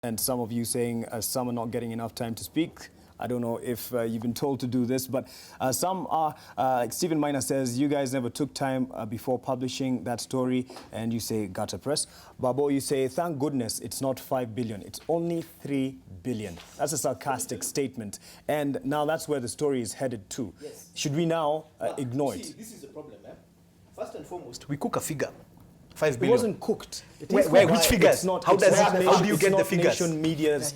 And some of you saying some are not getting enough time to speak. I don't know if you've been told to do this, but some are, like Stephen Minor says, you guys never took time before publishing that story, and you say gutter press. Babo, you say, thank goodness it's not 5 billion, it's only 3 billion. That's a sarcastic statement, and now that's where the story is headed to. Yes. Should we now ignore see, it? This is the problem, eh? First and foremost, we cook a figure. 5 billion. It wasn't cooked. Which figures? How do you get the figures? Media's,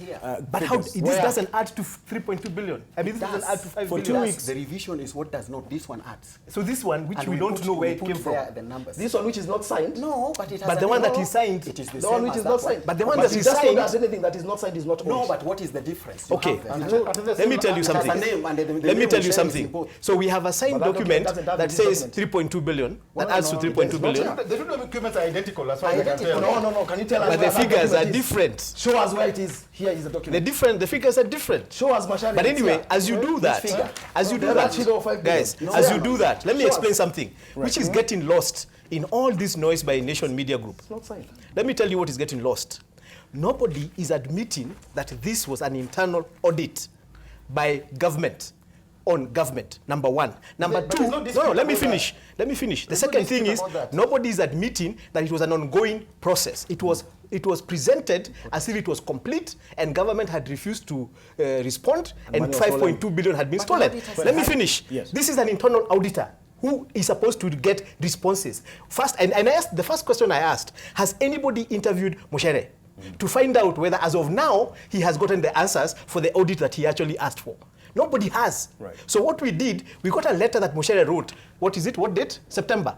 but how this doesn't add to 3.2 billion. I mean, this doesn't add to 5 for billion. 2 weeks. The revision is what does not. This one adds. So this one, which we don't know where it came from. The numbers. This one which is not signed. No, but it has. But the one that is signed, it is the The same one which as is that not signed. But the one that is just signed. as anything that is not signed is not No, owned. but what is the difference? Okay. Let me tell you something. Let me tell you something. So we have a signed document that says 3.2 billion. That adds to 3.2 billion. The two documents are identical. That's why No. Can you tell us? But the figures are different. Show us where it is. Here is the document. The figures are different. Show us, Mashari. But anyway, as you do that, guys, as you do that, let me explain something which is getting lost in all this noise by Nation Media Group. It's not signed. Let me tell you what is getting lost. Nobody is admitting that this was an internal audit by government on government, number one. Number two, let me finish. The second thing is, nobody is admitting that it was an ongoing process. It was presented as if it was complete and government had refused to respond and 5.2 billion had been stolen. Let me finish. Yes. This is an internal auditor who is supposed to get responses. First, and I asked, the first question I asked, has anybody interviewed Moshere to find out whether as of now he has gotten the answers for the audit that he actually asked for? Nobody has. Right. So what we did, we got a letter that Moshere wrote. What is it? What date? September.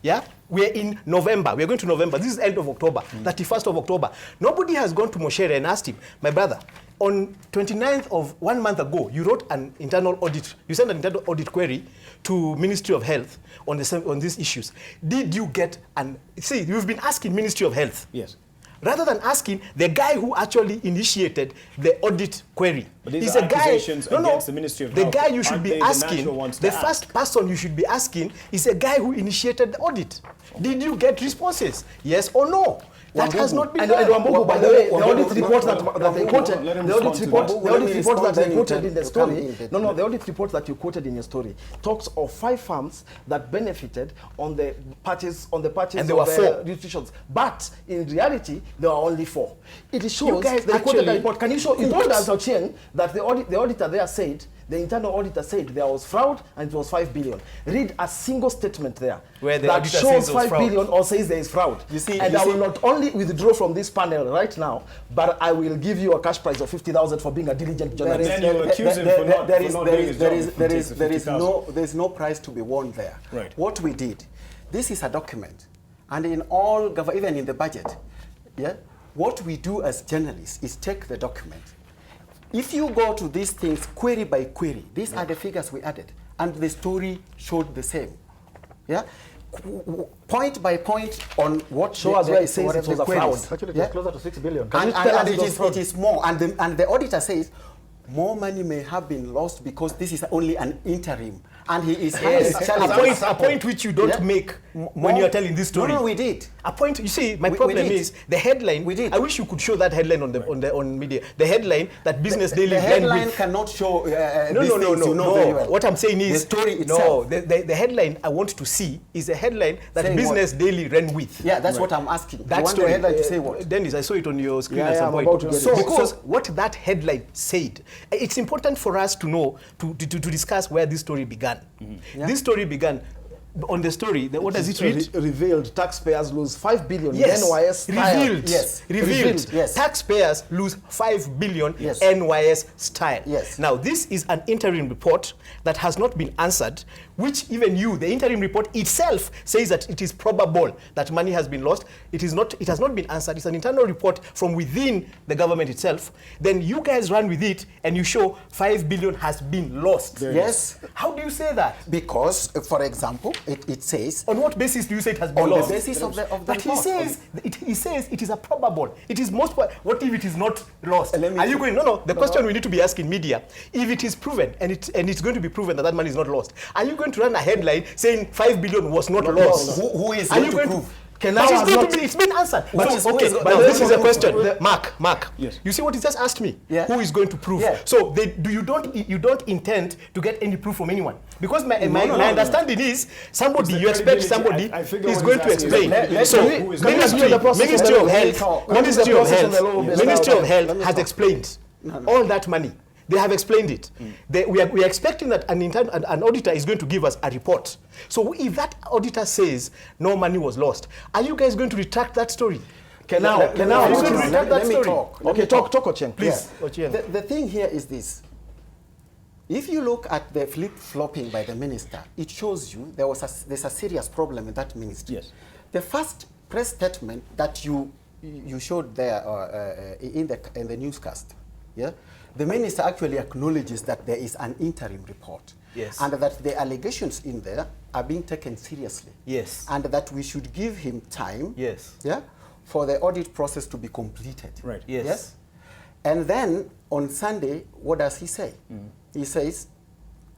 Yeah? We're in November. We're going to November. This is end of October, 31st of October. Nobody has gone to Moshere and asked him, my brother, on 29th of 1 month ago, you wrote an internal audit. You sent an internal audit query to Ministry of Health on these issues. Did you get an... See, you've been asking Ministry of Health. Yes. Rather than asking the guy who actually initiated the audit query. But these are accusations against the Ministry of Health. The guy you should be asking, the first person you should be asking is a guy who initiated the audit. Did you get responses? Yes or no? That has not been done. And Wambugu, by the way, the audit report that they quoted, the audit report that they quoted in the story, the audit report that you quoted in your story talks of 5 farms that benefited on the purchase of the restrictions. But in reality, there are only 4. It shows they quoted the report. Can you show? You told us, Ochieng, that the auditor there said, the internal auditor said there was fraud and it was 5 billion. Read a single statement there where the that shows 5 billion or says there is fraud. You see, and I will not only withdraw from this panel right now, but I will give you a cash prize of 50,000 for being a diligent journalist. Then you accuse him for not doing his job. There is no prize to be won there. Right. What we did, this is a document, and in all even in the budget, what we do as journalists is take the document. If you go to these things query by query, these are the figures we added, and the story showed the same. Yeah, point by point on what show us where it says it was a fraud. Actually, it was closer to 6 billion. And it is more. And the auditor says more money may have been lost because this is only an interim. And he is a point which you don't make when you are telling this story. No, we did. A point. You see, my problem is the headline. We did. I wish you could show that headline on media. The headline that Business Daily. The headline cannot show. No. What I'm saying is the story itself. No, the headline I want to see is a headline that saying Business Daily ran with. Yeah, that's what I'm asking. That story. The headline to say what? Dennis, I saw it on your screen at some point. So because what that headline said, it's important for us to know to discuss where this story began. This story began on the story. What does it read? Revealed taxpayers lose 5 billion NYS style. Revealed. Yes. Revealed. Yes. Taxpayers lose 5 billion NYS style. Yes. Now, this is an interim report that has not been answered, which even the interim report itself says that it is probable that money has been lost. It has not been answered. It's an internal report from within the government itself. Then you guys run with it and you show 5 billion has been lost. Yes. How do you say that? Because, for example, it says... On what basis do you say it has been lost? On the basis of the But he says it is a probable. It is most... What if it is not lost? Are you going... No. The question we need to be asking media, if it is proven, and it's going to be proven that money is not lost, are you going to run a headline saying 5 billion was not lost? Who is going to prove? Kenao But has not- it's been answered. But So, it's- okay, but now this is a question. the- Mark. Yes. You see what he just asked me? Yeah. Who is going to prove? Yeah. So you don't intend to get any proof from anyone, because my understanding is somebody, you expect somebody I figure is what going he's to asking explain. is- So Can we agree on the process Ministry of of the law? Health, What is the process of the law, Mr. Ministry of Albert? Health has explained all that money. They have explained it. We are expecting that an auditor is going to give us a report. So if that auditor says no money was lost, are you guys going to retract that story? Kenao, Let me talk. Okay, talk, Ochieng. Please, Yeah. Ochieng. The thing here is this. If you look at the flip-flopping by the minister, it shows you there's a serious problem in that ministry. Yes. The first press statement that you showed there in the newscast, yeah, the minister actually acknowledges that there is an interim report. Yes. And that the allegations in there are being taken seriously. Yes. And that we should give him time. Yes. Yeah, for the audit process to be completed. Right. Yes. And then on Sunday, what does he say? He says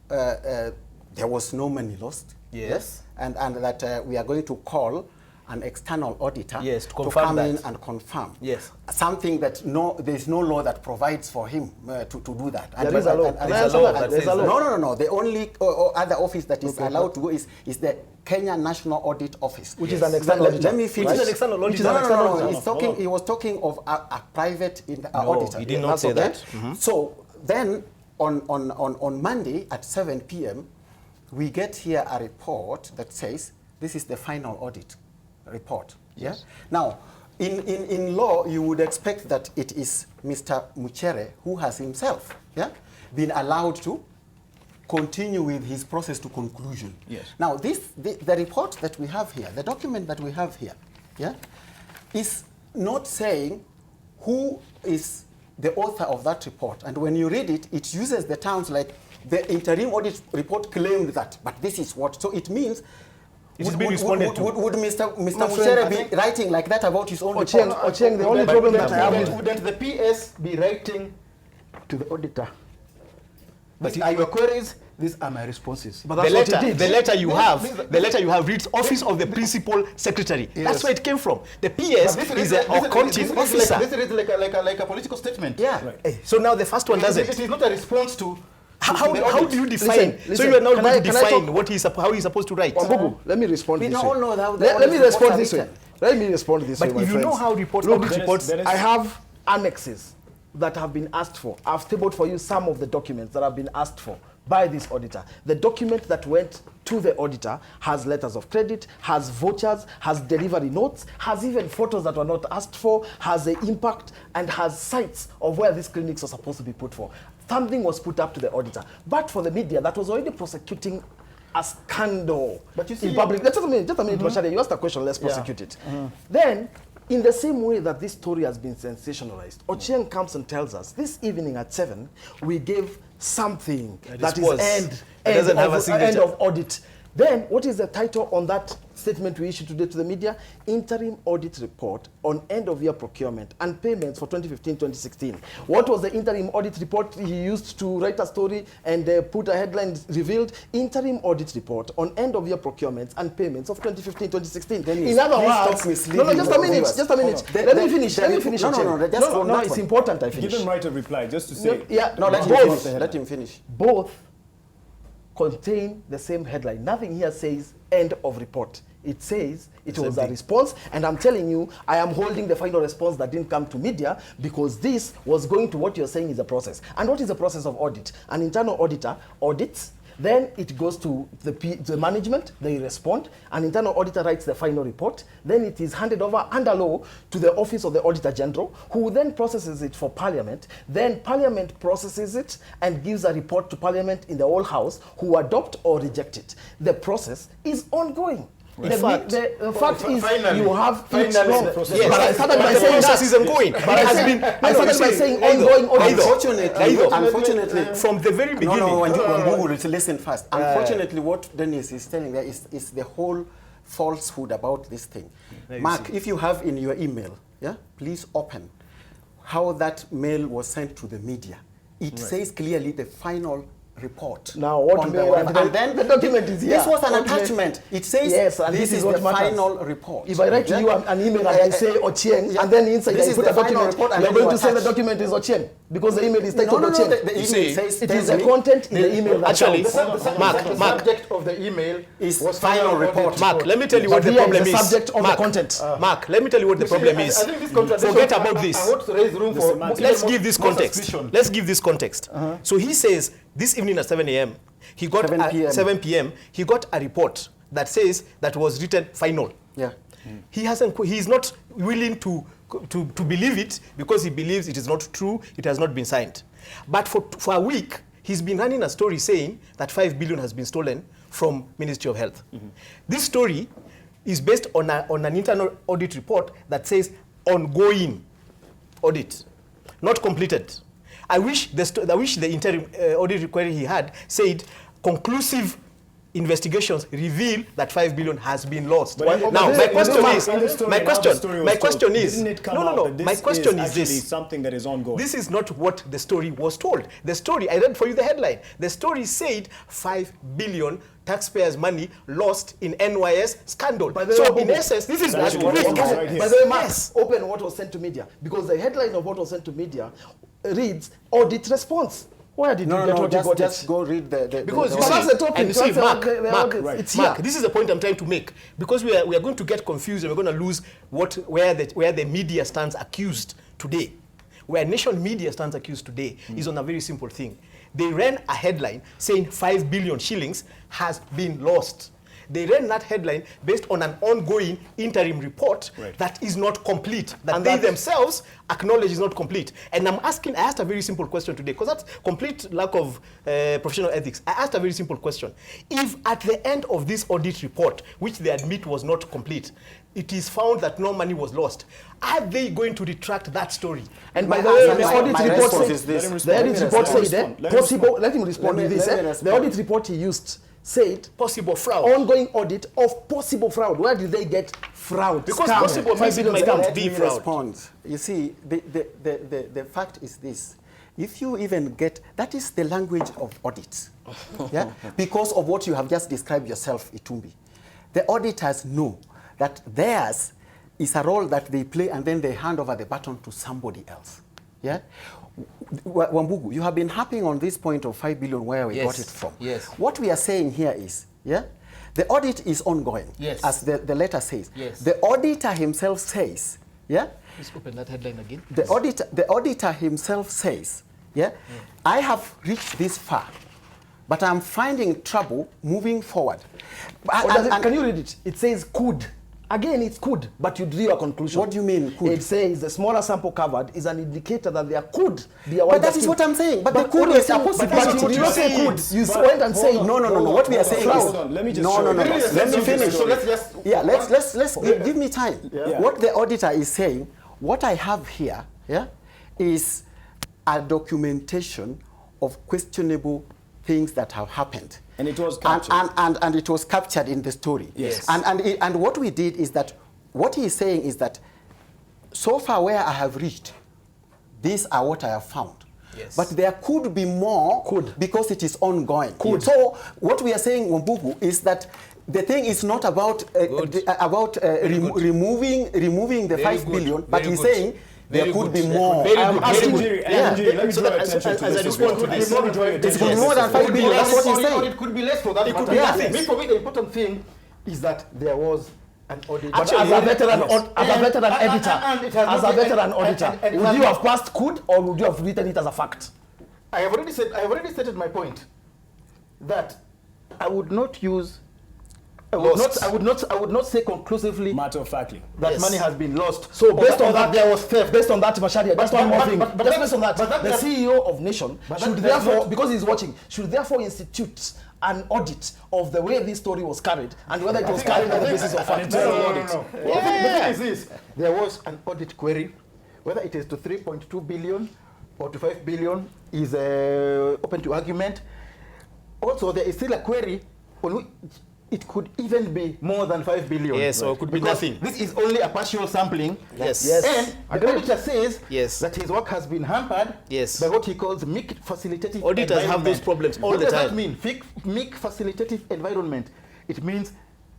there was no money lost. Yes. And that we are going to call an external auditor Yes, to confirm come that. in and confirm. Yes. Something that there is no law that provides for him to do that. There is a law. There's a law that There's says a law. No. The only other office that is allowed to go is the Kenya National Audit Office. Which is an external Let auditor. me finish. Which is an external auditor. No. He was talking of a private auditor. he did not say Okay? that. So then on Monday at 7 p.m., we get here a report that says this is the final audit report. Yes. Now, in law, you would expect that it is Mr. Muchere who has himself been allowed to continue with his process to conclusion. Yes. Now, the report that we have here, the document that we have here, is not saying who is the author of that report. And when you read it, it uses the terms like the interim audit report claimed that, but this is what. So it means It is being responded to. would Mr. My Muchere friend, be writing like that about his own report? Ochieng, the only problem that I have Wouldn't the PS be writing to the auditor? But These are your queries, these are my responses. But that's what he did. The letter you have reads Office of the Principal Secretary. That's where it came from. The PS is an accounting officer. This is like a political statement. Yeah. So now the first one doesn't. It is not a response to How the do audit. you define? Listen, so you are not can going I- to can I define talk- how he's supposed to write. Wambugu, let me respond We this don't way. know how the Let me audit respond reports this are way. written. Let me respond this way, But my if you know friends. how reports, Look, audit reports, there is- I have annexes that have been asked for. I've tabled for you some of the documents that have been asked for by this auditor. The document that went to the auditor has letters of credit, has vouchers, has delivery notes, has even photos that were not asked for, has the impact, and has sites of where these clinics are supposed to be put for. Something was put up to the auditor. But for the media that was already prosecuting a scandal But you see- in public. Just a minute, Mashade, you asked a question, let's prosecute it. Then, in the same way that this story has been sensationalized, Ochieng comes and tells us, this evening at 7, we gave something that is was. It doesn't have a end signature. of audit. Then, what is the title on that statement we issued today to the media? Interim audit report on end-of-year procurement and payments for 2015-2016. What was the interim audit report he used to write a story and put a headline revealed? Interim audit report on end-of-year procurements and payments of 2015-2016. Dennis, In other please stop words, misleading no, just a our minute, viewers. just a minute. Hold on. Let me finish. Let me No, finish. no, Ochieng. just on that it's one. important I finish. Give him right of reply, just to say. No, let him both. finish. Let him finish. Both contain the same headline. Nothing here says end of report. It says it was a response, and I'm telling you, I am holding the final response that didn't come to media because this was going to what you're saying is a process. And what is the process of audit? An internal auditor audits, then it goes to the management, they respond, an internal auditor writes the final report, then it is handed over under law to the Office of the Auditor General, who then processes it for Parliament, then Parliament processes it and gives a report to Parliament in the whole House, who adopt or reject it. The process is ongoing. The fact is finally, you have each finally law. the process- But I started by the saying process that. is ongoing. But It I has said- been- I started by saying ongoing audit. Unfortunately, from the very beginning. Listen first. Unfortunately, what Dennis is telling there is the whole falsehood about this thing. Mark, if you have in your email, please open how that mail was sent to the media. It says clearly the final report. Now, what on mail and then the document is here. This was an What attachment. It says yes, and this is what the matters. final report. If I write to you an email and I say Ochieng, and then inside this I is put the a final document, report, and you're then going you to say the attach. document is Ochieng because the email is titled No, Ochieng. the email says It is the content in the email that Actually, counts. The subject of the email is was final report. Mark, let me tell you what But the here is problem the is. subject of the Mark, content. Mark, let me tell you what the problem is. I think this contradiction, Forget about this. I want to raise room for Let's give this more context. suspicion. Let's give this context. So he says this evening at 7 a.m. he got 7 p.m. 7 p.m. he got a report that says that was written final. Yeah. He's not willing to believe it because he believes it is not true, it has not been signed. But for a week, he's been running a story saying that 5 billion has been stolen from Ministry of Health. This story is based on an internal audit report that says ongoing audit, not completed. I wish the interim audit query he had said conclusive investigations reveal that 5 billion has been lost. But Now, my question is, my question is, didn't it come no, out that my this question is actually this. something that is ongoing? This is not what the story was told. The story, I read for you the headline. The story said 5 billion taxpayers' money lost in NYS scandal. So in essence, this is what actually it what is. it is right here. By the way, Mark, Yes. open what was sent to media because the headline of what was sent to media reads audit response. Where did you get what you got just it? go read the Because you But see, that's the topic. and you see, That's Mark, the audit. It's Mark, here. this is the point I'm trying to make. Because we are going to get confused and we're going to lose where the media stands accused today. Where nation media stands accused today is on a very simple thing. They ran a headline saying 5 billion shillings has been lost. They ran that headline based on an ongoing interim report that is not complete, that they themselves acknowledge is not complete. And I asked a very simple question today, because that's complete lack of professional ethics. I asked a very simple question. If at the end of this audit report, which they admit was not complete, it is found that no money was lost, are they going to retract that story? And by the way, the my audit report response said, is this. the audit report said, possible, let him respond Let with me this. The respond. audit report he used said, Possible fraud. ongoing audit of possible fraud. Where did they get fraud? Because Scam. possible means it might Scam. not be fraud. Respond. You see, the fact is this. If you even get, that is the language of audits. Yeah? Because of what you have just described yourself, Itumbi. The auditors know that theirs is a role that they play and then they hand over the baton to somebody else. Yeah? Wambugu, you have been harping on this point of 5 billion where we got it from. Yes. What we are saying here is, yeah, the audit is ongoing, Yes. as the letter says. Yes. The auditor himself says, yeah, Please open that headline again. the auditor himself says, yeah, I have reached this far, but I'm finding trouble moving forward. Can you read it? It says could. Again, it's could, but you drew a conclusion. What do you mean, could? It says the smaller sample covered is an indicator that there could be a But that is what I'm saying. But the could is a possibility. But you did not say could. You went and said No. What we are saying is, Hold on, let me just show no. you. Let me finish. So let's just Let's give me time. Yeah. What the auditor is saying, what I have here, yeah, is a documentation of questionable things that have happened. And it was captured. And it was captured in the story. Yes. And what we did is that, what he is saying is that, so far where I have reached, these are what I have found. Yes. But there could be more because it is ongoing. So what we are saying, Wambugu, is that the thing is not about removing the 5 billion, but Very he's good. saying there could be more. Very I'm good. asking Very Jerry, good. and Jerry, let me So draw that- attention as to I this. respond to this, Let me draw your It attention could to be more this. than 5 billion. That's what he's or saying. it could be less for that It could matter. be I less. think for me the important thing is that there was an audit. But Actually, as a veteran, editor, and it has as not a been- veteran and- auditor, and it would has you not- have passed could or would you have written it as a fact? I have already stated my point that I would not use. I would not say conclusively Matter of factly. that Yes. money has been lost. So or based on that, there was theft. Based on that, Masharia, just one more thing. but Just that- based on that, but that- the CEO of Nation but should that- therefore, that's not- because he's watching, should therefore institute an audit of the way this story was carried and whether it was carried on the basis of fact. No. The thing is this: there was an audit query, whether it is to 3.2 billion or to 5 billion is open to argument. Also, there is still a query on which it could even be more than 5 billion. Yes, or it could be Because nothing. This is only a partial sampling. Yes. And the auditor says Yes. that his work has been hampered Yes. by what he calls meek facilitative Auditors have those environment. problems all What the does that time. mean? Meek facilitative environment. It means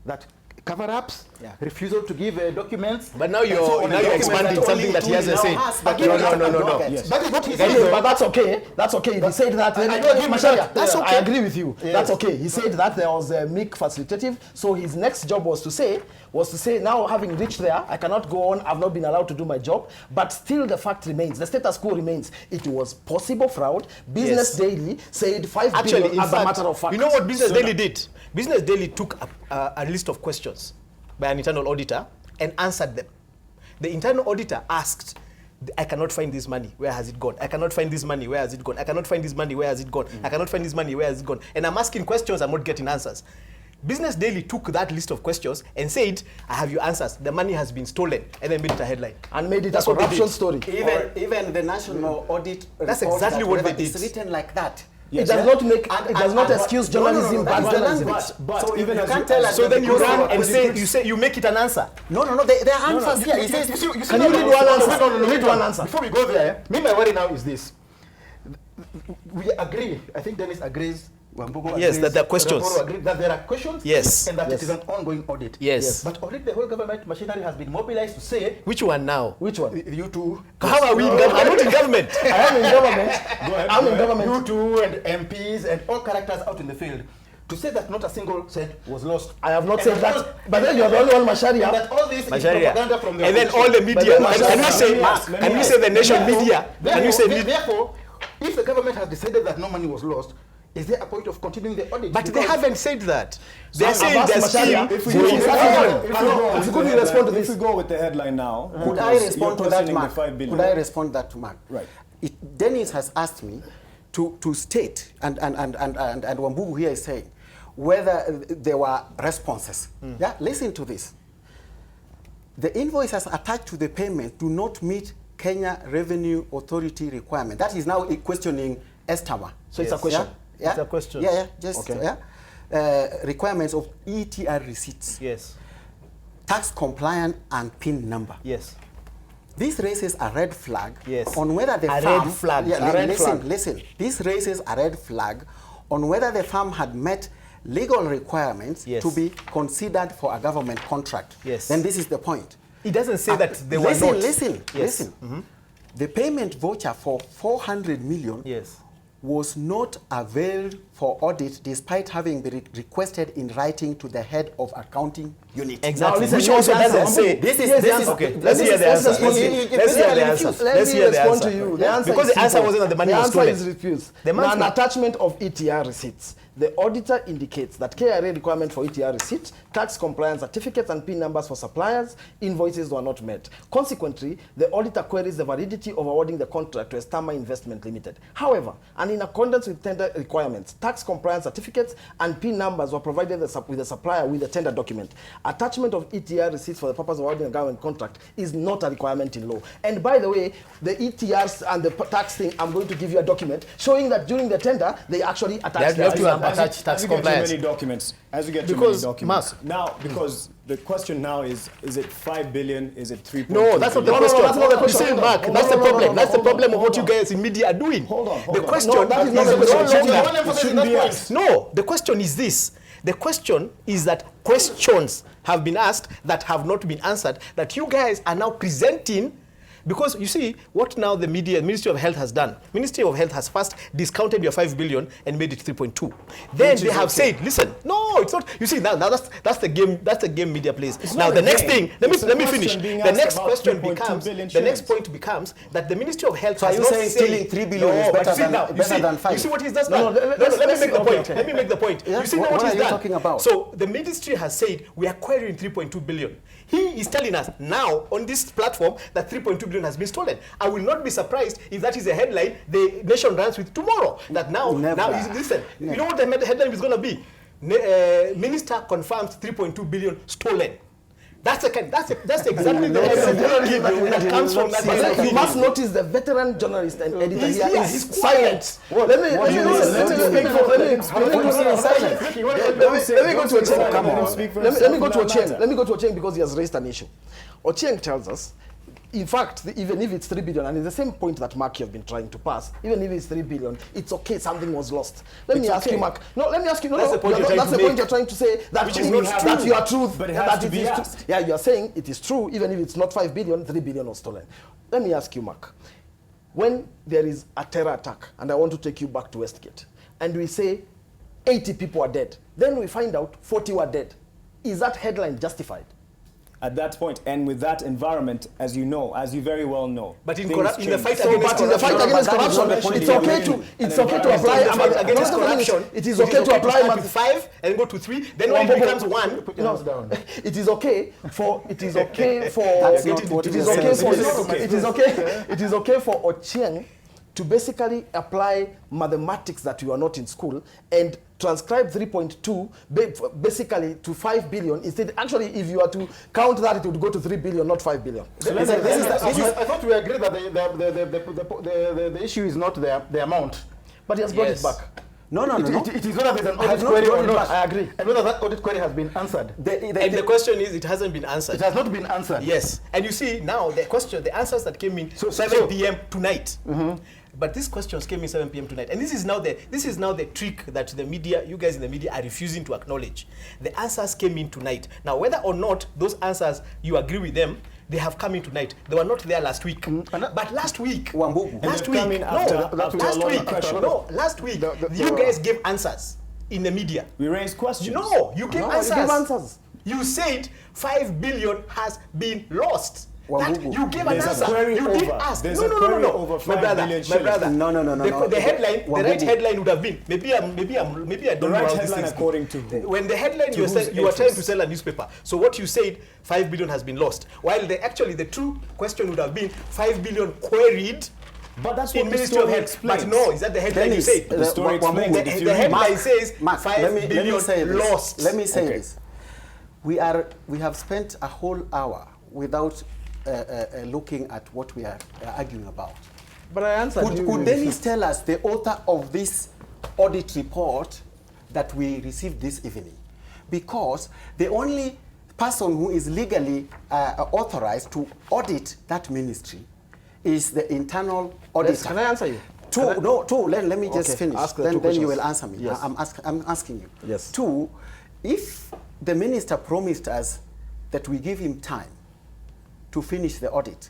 that cover-ups, refusal to give documents. But now you're expanding something that he hasn't said. No. Yes. That is what he Okay, said. but that's okay. That's okay. He said that. I do agree with that. That's Yeah. okay. I agree with you. That's okay. He said that there was a meek facilitative. So his next job was to say, now having reached there, I cannot go on. I've not been allowed to do my job. But still, the fact remains. The status quo remains. It was possible fraud. Business Daily said 5 billion in as fact, a matter of fact. you know what Business Daily did? Business Daily took a list of questions by an internal auditor and answered them. The internal auditor asked, I cannot find this money, where has it gone? I cannot find this money, where has it gone? I cannot find this money, where has it gone? I cannot find this money, where has it gone? And I'm asking questions, I'm not getting answers. Business Daily took that list of questions and said, I have your answers. The money has been stolen, and then made it a headline. And made it That's a what they corruption did. story. Even the national audit That's report exactly that what they whatever is did. written like that. It does not make. It does not excuse journalism. that Bad is the journalism. language. But So even you as can't you- tell us So that then you because run of and say, you make it an answer. No, there are answers here. It says Can you read one answer? Read one answer. Before we go there, my worry now is this. We agree, I think Dennis agrees, Wambugu Yes, agrees, that there are questions. Raporo agrees that there are questions, Yes. and that it is an ongoing audit. Yes. But already the whole government machinery has been mobilized to say, Which one now? Which one? you two, How are we in government? I'm not in government. I am in government. I'm in government. you two and MPs and all characters out in the field, to say that not a single cent was lost. I have not And said that that. all- But then you're the only one, Masharia. And that all this is Macharia. propaganda from the And then all opposition. the media. But then Can you say, Masharia- can you say the nation media? Can you say media? Therefore, if the government has decided that no money was lost, is there a point of continuing the audit? But they Because- haven't said that. They're I've saying asked their Masharia, scheme. if we for- go- If If you could respond to this. If we go with the headline now, Could I because respond you're to that, questioning Mark? the 5 billion. Could I respond that to Mark? Right. Dennis has asked me to state, and Wambugu here is saying, whether there were responses. Yeah, listen to this. The invoices attached to the payment do not meet Kenya Revenue Authority requirement. That is now questioning Estawa. So it's a question. Yeah? It's a question. Yeah, just Okay. requirements of ETR receipts, Yes. tax compliant and PIN number. Yes. This raises a red flag Yes. on whether the A farm... red flag. Yeah, A red listen, flag. listen. This raises a red flag on whether the farm had met legal requirements Yes. to be considered for a government contract. Yes. Then this is the point. It doesn't say that they were listen, not. Listen, Yes. listen. The payment voucher for 400 million Yes. was not availed for audit despite having been requested in writing to the head of accounting unit. Exactly. listen, Which here's also the answer. doesn't say. This is- Here's the this is- answer. Okay, let's hear the answer. respond to you. Let's hear the answer. Let Let's me hear the respond to answer. you. The answer Because is the answer simple. wasn't that the money the was answer stolen. is refused. The Now, man's an not- attachment of ETR receipts. The auditor indicates that KRA requirement for ETR receipts, tax compliance certificates and PIN numbers for suppliers, invoices were not met. Consequently, the auditor queries the validity of awarding the contract to Estama Investment Limited. However, and in accordance with tender requirements, tax compliance certificates and PIN numbers were provided with the supplier with the tender document. Attachment of ETR receipts for the purpose of awarding a government contract is not a requirement in law. And by the way, the ETRs and the tax thing, I'm going to give you a document showing that during the tender, they actually attached You have to their have numbers. attached tax As you get too compliance. many documents, as you get too Because, many documents. Mark- Now, because the question now is it 5 billion? Is it 3.2 No, that's not the billion? question. that's not the question. You see, Hold on, Mark, hold that's on, the hold on, problem. hold on, That's the hold on, problem of hold what you on. guys in media are doing. Hold on, hold The on. question No, that is not is the question. no It longer. shouldn't It shouldn't be asked. No, the question is this. The question is that questions have been asked that have not been answered, that you guys are now presenting. Because you see, what now the media, Ministry of Health has done, Ministry of Health has first discounted your 5 billion and made it 3.2. Then Which they is have okay. said, listen, no, it's not. You see, now that's the game media plays. Now not the a next game. thing, let It's a me question finish. being The asked next about question 3.2 becomes, billion the next shillings. point becomes that the Ministry of Health So has are you not saying said- stealing 3 billion is No, but better you see than- now, better than 5? You see what he's done? No, Let me make the point. okay. Let me make the point. Yeah, You see what what are he's you done? talking about? So the ministry has said we are querying 3.2 billion. He is telling us now on this platform that 3.2 billion has been stolen. I will not be surprised if that is a headline the nation runs with tomorrow. That now, Never. listen, you know what the headline is going to be? Minister confirms 3.2 billion stolen. That's exactly the kind that comes from that kind of You thing. must notice the veteran journalist and editor He's here here, is he's silent. Let me go to Ochieng. Let me go to Ochieng because he has raised an issue. Ochieng tells us, in fact, even if it's 3 billion, and it's the same point that Mark have been trying to pass, even if it's 3 billion, it's okay, something was lost. Let me ask you, Mark. No, let me ask you. No, that's the point you're trying to say that Which is not true. that you are truth. But it has to be asked. Yeah, you are saying it is true, even if it's not 5 billion, 3 billion was stolen. Let me ask you, Mark. When there is a terror attack, and I want to take you back to Westgate, and we say 80 people are dead, then we find out 40 were dead. Is that headline justified? At that point, and with that environment, as you know, as you very well know. But in things the fight change. against corruption, it's okay to apply against corruption. It is okay to apply to 5 and go to 3. Then when it becomes 1, Put your hands down. it is okay for Ochieng to basically apply mathematics that you are not in school and transcribe 3.2 basically to 5 billion instead. Actually, if you are to count that, it would go to 3 billion, not 5 billion. I thought we agreed that the issue is not the amount. But he has brought it back. No. It is whether there's an audit query or not. I agree. And whether that audit query has been answered. And the question is, it hasn't been answered. It has not been answered. Yes. And you see, now the answers that came in 7 p.m. tonight. But these questions came in 7 p.m. tonight. And this is now the trick that the media, you guys in the media, are refusing to acknowledge. The answers came in tonight. Now, whether or not those answers, you agree with them, they have come in tonight. They were not there last week. But last week, you guys gave answers in the media. We raised questions. No, you gave answers. You said 5 billion has been lost. You gave an answer. You did ask. No. My brother. No. The headline, the right headline would have been, maybe I don't know how this is. According to when the headline you were trying to sell a newspaper. So what you said, 5 billion has been lost. While the true question would have been 5 billion queried. But that's what in the Ministry of story Health. explains. But no, is that the headline you said? The story explains. The headline says 5 billion lost. Let me say this. We have spent a whole hour without looking at what we are arguing about. But I answered you. Could Dennis tell us the author of this audit report that we received this evening? Because the only person who is legally authorized to audit that ministry is the internal auditor. Yes, can I answer you? Let me just finish. Then you will answer me. Yes. I'm asking you. Yes. 2, if the minister promised us that we give him time to finish the audit,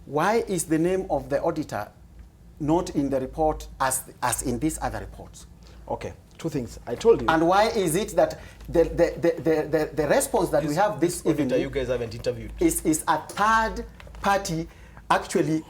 why is the name of the auditor not in the report as in these other reports? Okay, 2 things. I told you. And why is it that the response that we have this evening you guys haven't interviewed is a third party actually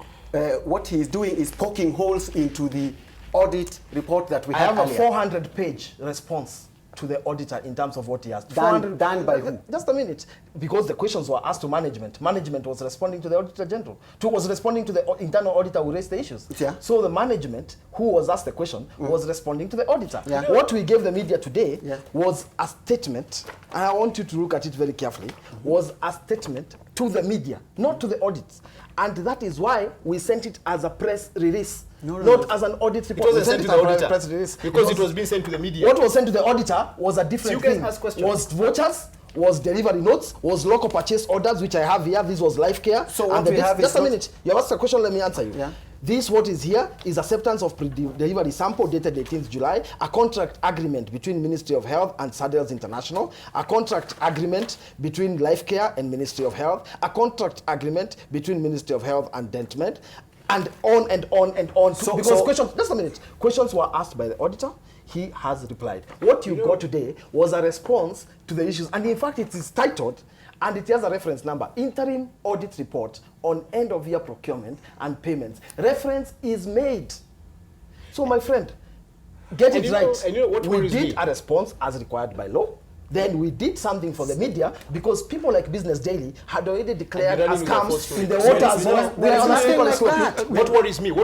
what he is doing is poking holes into the audit report that we have a 400-page response to the auditor in terms of what he has done by who? Just a minute. Because the questions were asked to management. Management was responding to the Auditor General. Was responding to the internal auditor who raised the issues. Yeah. So the management who was asked the question was responding to the auditor. Yeah. What we gave the media today was a statement, and I want you to look at it very carefully, was a statement to the media, not to the audits. And that is why we sent it as a press release. Not as an audit report. It wasn't sent to the auditor press release because it was being sent to the media. What was sent to the auditor was a different thing. Was vouchers, was delivery notes, was local purchase orders, which I have here. This was life care. So what we have just a minute. You have asked a question, let me answer you. Yeah. This, what is here, is acceptance of delivery sample dated 18th July, a contract agreement between Ministry of Health and Saddles International, a contract agreement between Life Care and Ministry of Health, a contract agreement between Ministry of Health and Dentmed, and on and on and on. Questions, just a minute. Questions were asked by the auditor. He has replied. What you got today was a response to the issues. And in fact, it is titled, and it has a reference number, Interim Audit Report on End of Year Procurement and Payments. Reference is made. So my friend, get it right. We did a response as required by law. Then we did something for the media because people like Business Daily had already declared as scams in the waters. What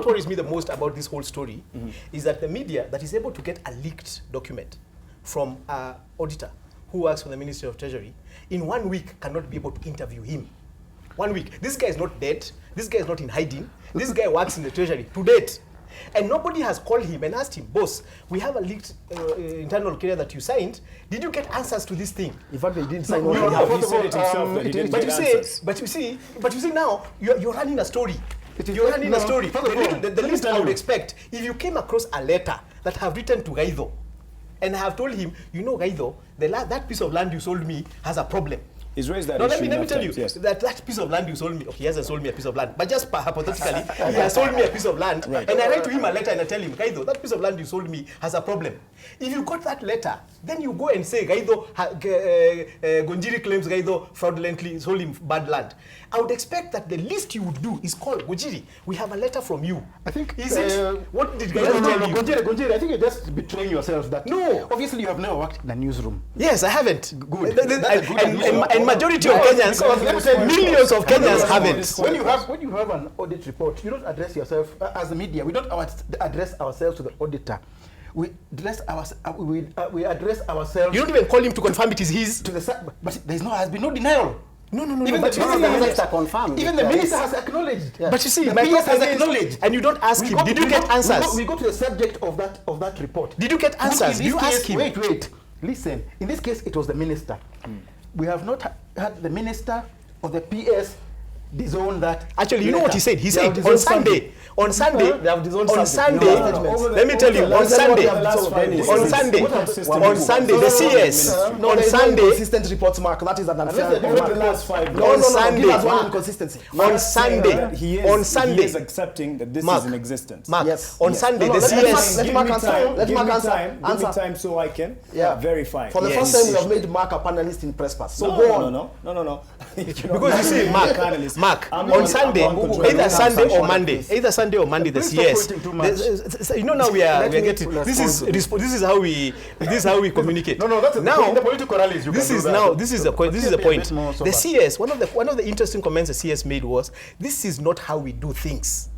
worries me the most about this whole story is that the media that is able to get a leaked document from an auditor who works for the Ministry of Treasury, in 1 week cannot be able to interview him. 1 week. This guy is not dead. This guy is not in hiding. This guy works in the Treasury to date. And nobody has called him and asked him, boss, we have a leaked internal career that you signed. Did you get answers to this thing? In fact, they didn't sign No, one. he said it himself that he didn't But get you answers. say, but you see now, you're running a story. You're running a story. The least I would expect, if you came across a letter that have written to Gaido, and I have told him, you know, Gaido, that piece of land you sold me has a problem. He's raised that No, issue let me enough tell you times, yes. that piece of land you sold me. Okay, he hasn't sold me a piece of land, but just hypothetically, he has sold me a piece of land, Right. and I write to him a letter and I tell him, Gaido, that piece of land you sold me has a problem. If you got that letter, then you go and say, Gaido, Gonjiri claims Gaido fraudulently sold him bad land. I would expect that the least you would do is call Gonjiri. We have a letter from you. I think Is it? What did Gaido No, tell you? Gonjiri, I think you're just betraying yourself. That No. obviously you have never worked in a newsroom. Yes, I haven't. Good. And majority of Kenyans, because let me tell you- millions of Kenyans haven't. When you have an audit report, you don't address yourself as the media. We don't address ourselves to the auditor. We address ourselves You don't even call him to confirm it is his. to the but has been no denial. No. Even But the you see, minister confirmed. Even the minister has acknowledged. But you see, The my PS has problem is, acknowledged. and you don't ask him, did you get answers? We go to the subject of that report. Did you get answers? In Do you this ask case, him? Wait. Listen. In this case, it was the minister. We have not had the minister or the PS disown that. Actually, you know what he said? He They have said disowned on Sunday, They have disowned on something. Sunday, No. let me tell you, on Sunday, on Sunday, the CS, No, on there is no Sunday, inconsistent reports, Mark. That is an unfair Unless remark. Over the last 5 No, days. Sunday. Give us one inconsistency. on Sunday, He on is accepting that this Mark, is in existence. Mark, Yes. on Yes. Sunday, No, the let Mark- CS, let Give Mark me answer. time. Let Give Mark me answer. time. Give me Answer. time so I can Yeah. verify. For the Yes. first time, we have made Mark a panelist in Press Pass. So No, go no, on. no. because you see, Mark, I'm on Sunday, either Sunday or Monday, the Please stop CS. pointing too much. You know now we are Let me getting. This is respond to this is how we communicate. No, that's now in the political rallies. You this can is do that. now this is the point. This is the Be a bit point. more sober. The CS, one of the interesting comments the CS made was, "This is not how we do things."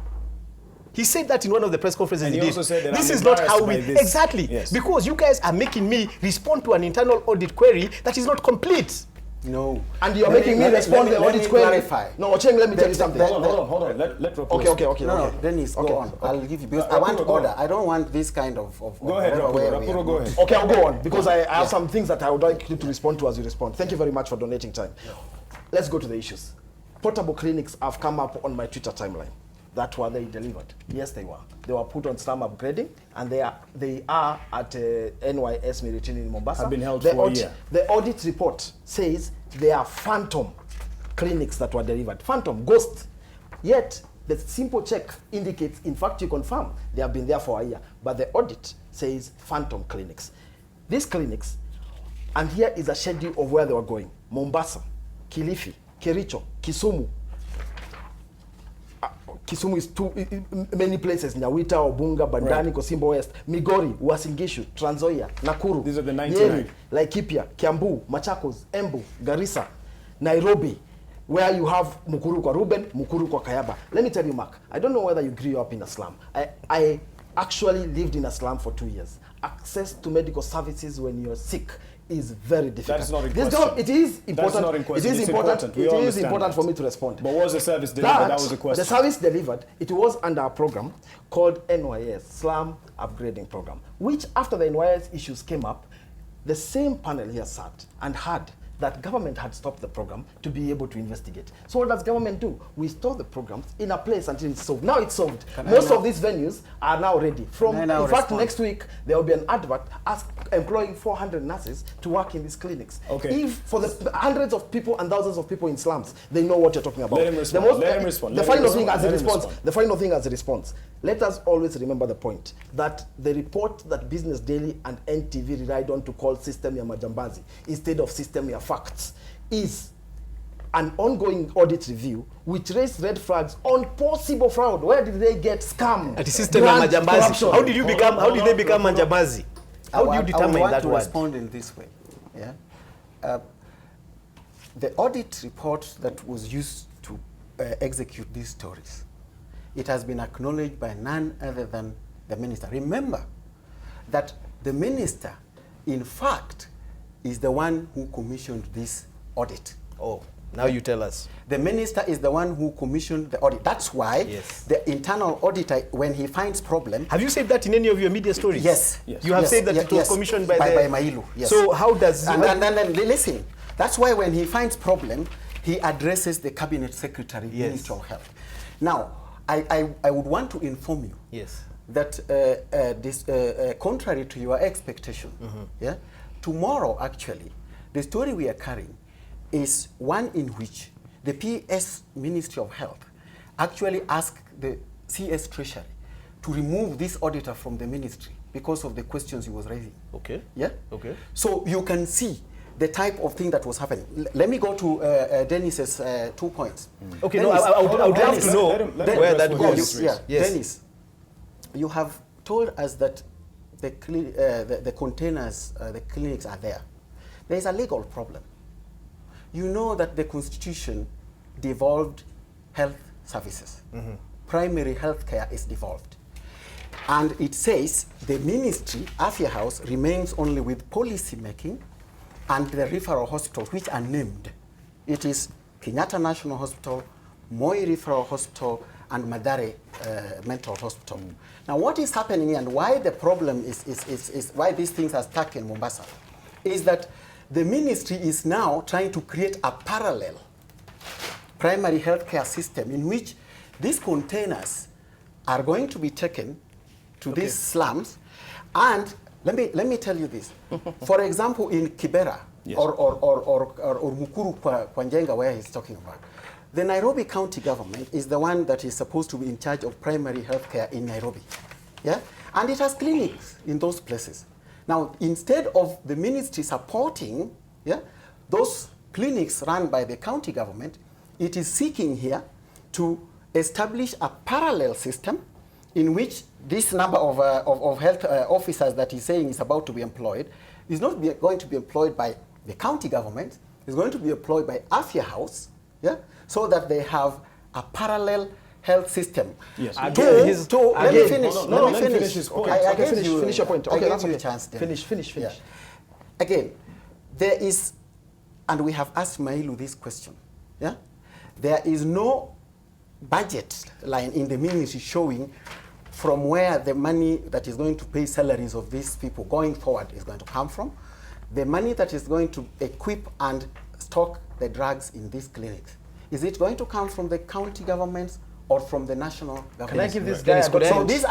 He said that in one of the press conferences And he he did. also said that This I'm is not how embarrassed we by this. exactly Yes. because you guys are making me respond to an internal audit query that is not complete. No. And you're Let making me respond to the let audit me query. clarify. No, Ocheng, let me tell you something. Hold on. Let Rapuro Okay. No, Dennis, Okay. go on. I'll give you, because Rapuro, I want go order. on. I don't want this kind of Go ahead, where we are Rapuro, go going. ahead. Okay, I'll go on because I have some things that I would like you to respond to as you respond. Thank you very much for donating time. Let's go to the issues. Portable clinics have come up on my Twitter timeline. That were they delivered? Yes, they were. They were put on slum upgrading, and they are at NYS Meritin in Mombasa. Have been held for a year. The audit report says they are phantom clinics that were delivered. Phantom, ghost. Yet, the simple check indicates, in fact, you confirm they have been there for a year. But the audit says phantom clinics. These clinics, and here is a schedule of where they were going. Mombasa, Kilifi, Kericho, Kisumu. Kisumu is many places, Nyawita, Obunga, Bandani, Right. Kosimbo West, Migori, Uasin Gishu, Trans Nzoia, Nakuru, These are the 99. Nyeri, Laikipia, Kiambu, Machakos, Embu, Garissa, Nairobi, where you have Mukuru kwa Ruben, Mukuru kwa Kayaba. Let me tell you, Mark, I don't know whether you grew up in a slum. I actually lived in a slum for 2 years. Access to medical services when you're sick is very difficult. That is not in This question. don't- It is important. That's not in question. It is It's important. important. We It all is understand important that. for me to respond. But was the service delivered? That was the question. The service delivered, it was under a program called NYS, Slum Upgrading Program, which after the NYS issues came up, the same panel here sat and had that government had stopped the program to be able to investigate. So what does government do? We store the programs in a place until it's solved. Now it's solved. Most of these venues are now ready. Can I now In fact, respond? next week, there will be an advert employing 400 nurses to work in these clinics. Okay. If for the hundreds of people and thousands of people in slums, they know what you're talking about. Let him respond. Let him respond. The Let him final thing respond. as a Let him response. respond. The final thing as a response. Let us always remember the point that the report that Business Daily and NTV relied on to call System ya Majambazi instead of System ya Facts is an ongoing audit review which raised red flags on possible fraud. Where did they get scammed? At the system of Grant Majambazi. corruption. How did you become? How did they become Majambazi? How do you determine I want that to word? respond in this way. Yeah. The audit report that was used to execute these stories, it has been acknowledged by none other than the minister. Remember that the minister, in fact, is the one who commissioned this audit. Oh, now you tell us. The minister is the one who commissioned the audit. That's why the internal auditor, when he finds problem... Have you said that in any of your media stories? Yes. You have said that it was commissioned by Mailu. Yes. So how does... And then listen, that's why when he finds problem, he addresses the cabinet secretary, Minister of Health. Now, I would want to inform you that this, contrary to your expectation, tomorrow actually, the story we are carrying is one in which the PS Ministry of Health actually asked the CS Treasury to remove this auditor from the ministry because of the questions he was raising. Okay. Yeah? Okay. So you can see the type of thing that was happening. Let me go to Dennis's 2 points. Okay, Dennis, no, I would love to know where that goes. Yes. Dennis, you have told us that the containers, the clinics are there. There is a legal problem. You know that the Constitution devolved health services. Primary health care is devolved. And it says the ministry, Afya House, remains only with policy making and the referral hospitals, which are named. It is Kenyatta National Hospital, Moi Referral Hospital, and Madare Mental Hospital. Now, what is happening and why the problem is why these things are stuck in Mombasa is that the ministry is now trying to create a parallel primary healthcare system in which these containers are going to be taken to these slums. And let me tell you this. For example, in Kibera or Mukuru kwa Njenga, where he's talking about, the Nairobi County government is the one that is supposed to be in charge of primary healthcare in Nairobi. Yeah? And it has clinics in those places. Now, instead of the ministry supporting those clinics run by the county government, it is seeking here to establish a parallel system in which this number of health officers that he's saying is about to be employed is not going to be employed by the county government, is going to be employed by Afya House, so that they have a parallel health system. Yes. Let me finish. Let me finish his point. Finish your point. Okay, that's okay. Chance, finish. Yeah. Again, there is, and we have asked Mailu this question. Yeah, there is no budget line in the ministry showing from where the money that is going to pay salaries of these people going forward is going to come from. The money that is going to equip and stock the drugs in these clinics. Is it going to come from the county governments or from the national government? Can I give this guy a good So these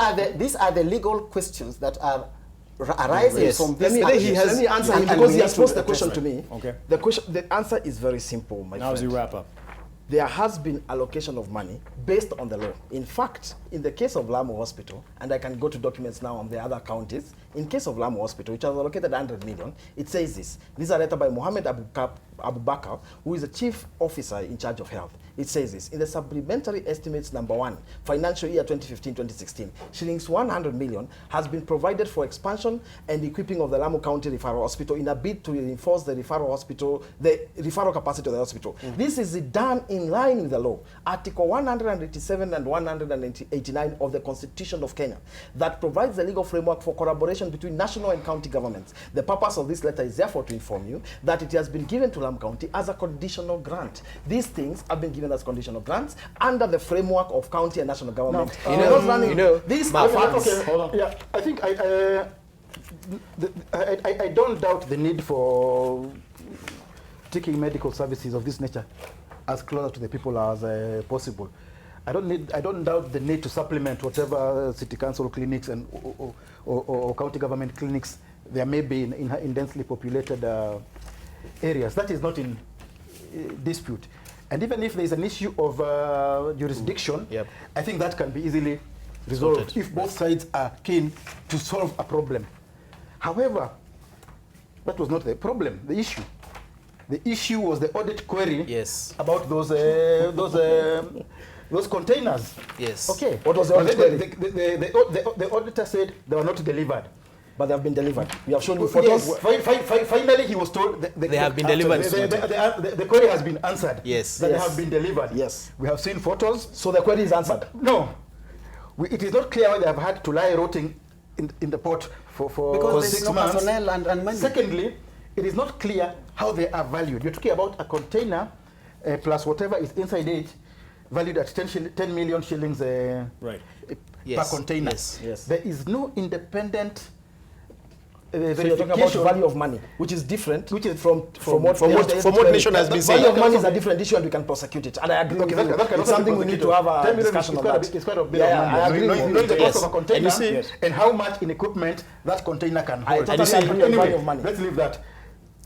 are the legal questions that are arising from this. Let me answer him because he has posed the question to me. Okay. The answer is very simple, my friend. Now as you wrap up. There has been allocation of money based on the law. In fact, in the case of Lamu Hospital, and I can go to documents now on the other counties, in case of Lamu Hospital, which has allocated 100 million, it says this. This is a letter by Mohammed Abu Bakr, who is the chief officer in charge of health. It says this, in the supplementary estimates number 1, financial year 2015-2016, shillings 100 million has been provided for expansion and equipping of the Lamu County Referral Hospital in a bid to reinforce the referral capacity of the hospital. This is done in line with the law. Article 187 and 189 of the Constitution of Kenya that provides the legal framework for collaboration between national and county governments. The purpose of this letter is therefore to inform you that it has been given to Lamu County as a conditional grant. These things have been given as conditional grants under the framework of county and national government. These are facts. Okay, hold on. Yeah, I think I don't doubt the need for taking medical services of this nature as close to the people as possible. I don't doubt the need to supplement whatever city council clinics and or county government clinics there may be in densely populated areas. That is not in dispute. And even if there is an issue of jurisdiction, I think that can be easily resolved if both sides are keen to solve a problem. However, that was not the problem, the issue. The issue was the audit query about those containers. Yes. Okay. What was the audit query? The auditor said they were not delivered. But they have been delivered. We have shown you photos. Yes. Finally, he was told they have been delivered. The query has been answered. Yes. That they have been delivered. Yes. We have seen photos. So the query is answered. No. It is not clear why they have had to lie rotting in the port for because 6 no months. personnel and money. Secondly, it is not clear how they are valued. You're talking about a container plus whatever is inside it, valued at 10 million shillings Right. Yes. per container. Yes. There is no independent So you're talking about verification. value of money, which is different Which is from what Nation has been saying. Value of money is a different issue, and we can prosecute it. And I agree with you. It's something we need to have a discussion on that. It's quite a bit Yeah, of money. I agree Knowing with the you. cost of a container And you see- and how much in equipment that container can hold. totally agree on Anyway, value of money. let's leave that.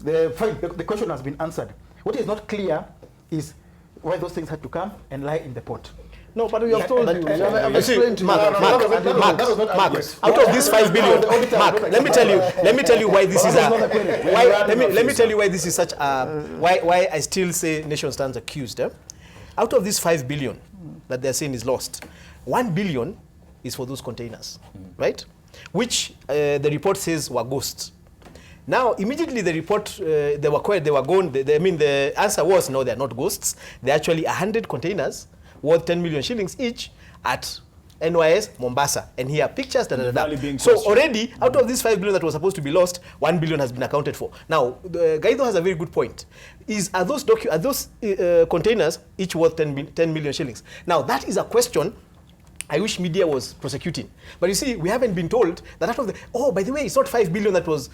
The question has been answered. What is not clear is why those things had to come and lie in the pot. No, but we have told you. I've You see, explained to you. Mark, out of this 5 billion, Mark, let me tell you why this is a, let me tell you why this is such a, why I still say nation stands accused. Out of this 5 billion that they're saying is lost, 1 billion is for those containers, right? Which the report says were ghosts. Now, immediately the report, they were quiet, they were gone. I mean, the answer was, no, they're not ghosts. They're actually 100 containers worth 10 million shillings each at NYS, Mombasa. And here are pictures, So already, out of this 5 billion that was supposed to be lost, 1 billion has been accounted for. Now, Gaido has a very good point. Are those containers each worth 10 million shillings? Now, that is a question I wish media was prosecuting. But you see, we haven't been told that out of the, oh, by the way, it's not 5 billion that was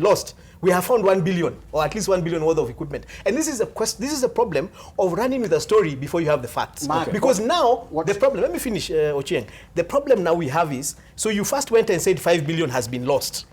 lost. We have found 1 billion, or at least 1 billion worth of equipment. And this is a problem of running with a story before you have the facts. Mark, because now, the problem, let me finish, Ochieng. The problem now we have is, so you first went and said 5 billion has been lost.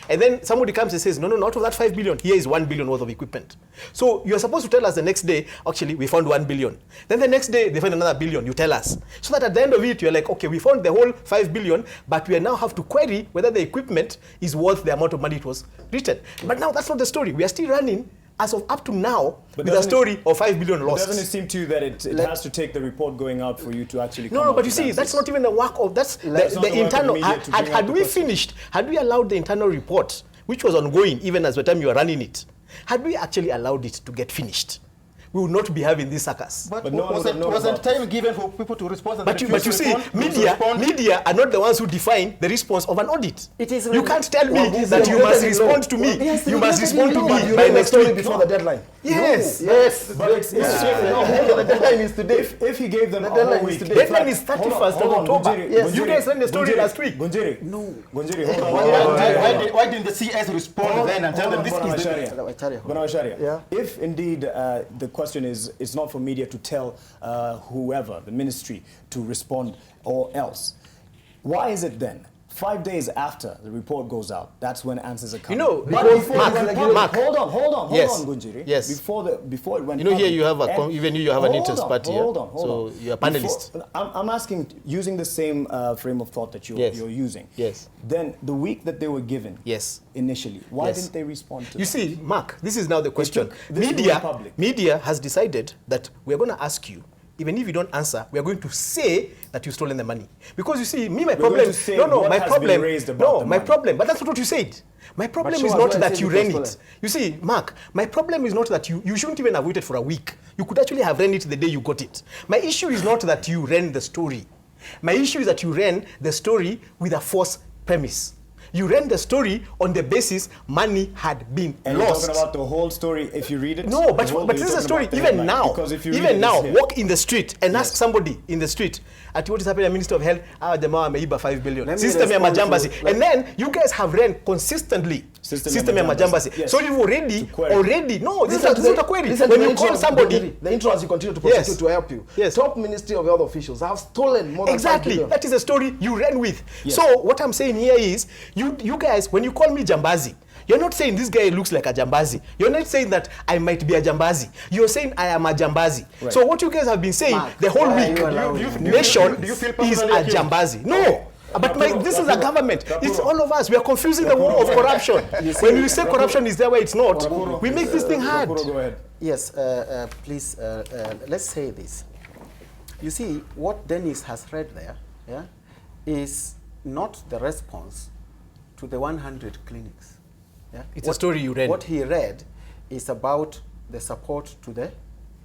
And then somebody comes and says, no, out of that 5 billion, here is 1 billion worth of equipment. So you're supposed to tell us the next day, actually, we found 1 billion. Then the next day, they find another billion, you tell us. So that at the end of it, you're like, okay, we found the whole 5 billion, but we now have to query whether the equipment is worth the amount of money it was written. But now that's not the story. We are still running, as of up to now, with a story of 5 billion lost. Doesn't it seem to you that it has to take the report going out for you to actually come No, out but you with see, answers? that's not even the work of, that's That's not the the work of internal, media to bring out had the we question. finished, had we allowed the internal report, which was ongoing even as the time you were running it, had we actually allowed it to get finished, we would not be having this circus. But no one would know wasn't about time given for people to respond? And But you refuse to see, respond? media are not the ones who define the response of an audit. It is You can't tell me that you regulated must in respond law. to me. Yes, You must respond to But me you by read the next story week. before the deadline. Yes. Yes. But it's The deadline is today. if he gave them The a deadline whole is week. today. Deadline is 31st of October. Yes. You guys read the story last week. Gunjiri. No. Gunjiri, hold on. Why didn't the CS respond then and tell them this is the... Bwana Washaria, Yeah. if indeed the question is, it's not for media to tell whoever, the ministry, to respond or else, why is it then 5 days after the report goes out, that's when answers are coming? You know, But because- before Mark, it went public, Mark. hold on, Yes. Gunjiri. Yes. Before it went You know, here public, you have and- even you have an hold interest on, party. Hold yeah? on, hold so on. you're a panelist. I'm asking, using the same frame of thought that Yes. you're using. Yes. Then the week that they were given Yes. initially, why Yes. didn't they respond to You that? see, Mark, this is now the question. this is going public. Media has decided that we're going to ask you, even if you don't answer, we are going to say that you've stolen the money. Because you see, my going problem, to say no, what my has problem, been raised about the my money. problem, but that's not what you said. My problem show is us not where it that says you it was ran stolen. it. You see, Mark, my problem is not that you shouldn't even have waited for a week. You could actually have ran it the day you got it. My issue is not that you ran the story. My issue is that you ran the story with a false premise. You ran the story on the basis money had been And lost. you're talking about the whole story if you read it? No, but The whole- but you're this is a talking story about the even headline, now. Because if you read Even it, now, it's here. walk in the street and ask Yes. somebody in the street at what is happening at Minister of Health, jamaa ameiba 5 billion. Let me System ya respond to- majambazi. And then you guys have ran consistently. System ya ya majambazi. Yes. So you've already, To query. no, this Listen is not a query. listen to When the you intro call of somebody, the intro as you continue to prosecute Yes. to help you. Yes. Top Ministry of Health officials have stolen more than 5 exactly, billion. that is the story you ran with. Yes. So what I'm saying here is, you guys, when you call me jambazi, you're not saying this guy looks like a jambazi. You're not saying that I might be a jambazi. You're saying I am a jambazi. Right. So what you guys have been saying Mark, the whole why are week, you allowing nation do you feel is a personally accused? jambazi. No. But this is a government. It's all of us. We are confusing the word of corruption. When we say corruption is there where it's not, we make this thing hard. Rapuro, go ahead. Yes, please, let's say this. You see, what Dennis has read there, yeah, is not the response to the 100 clinics. Yeah? It's a story you read. What he read is about the support to the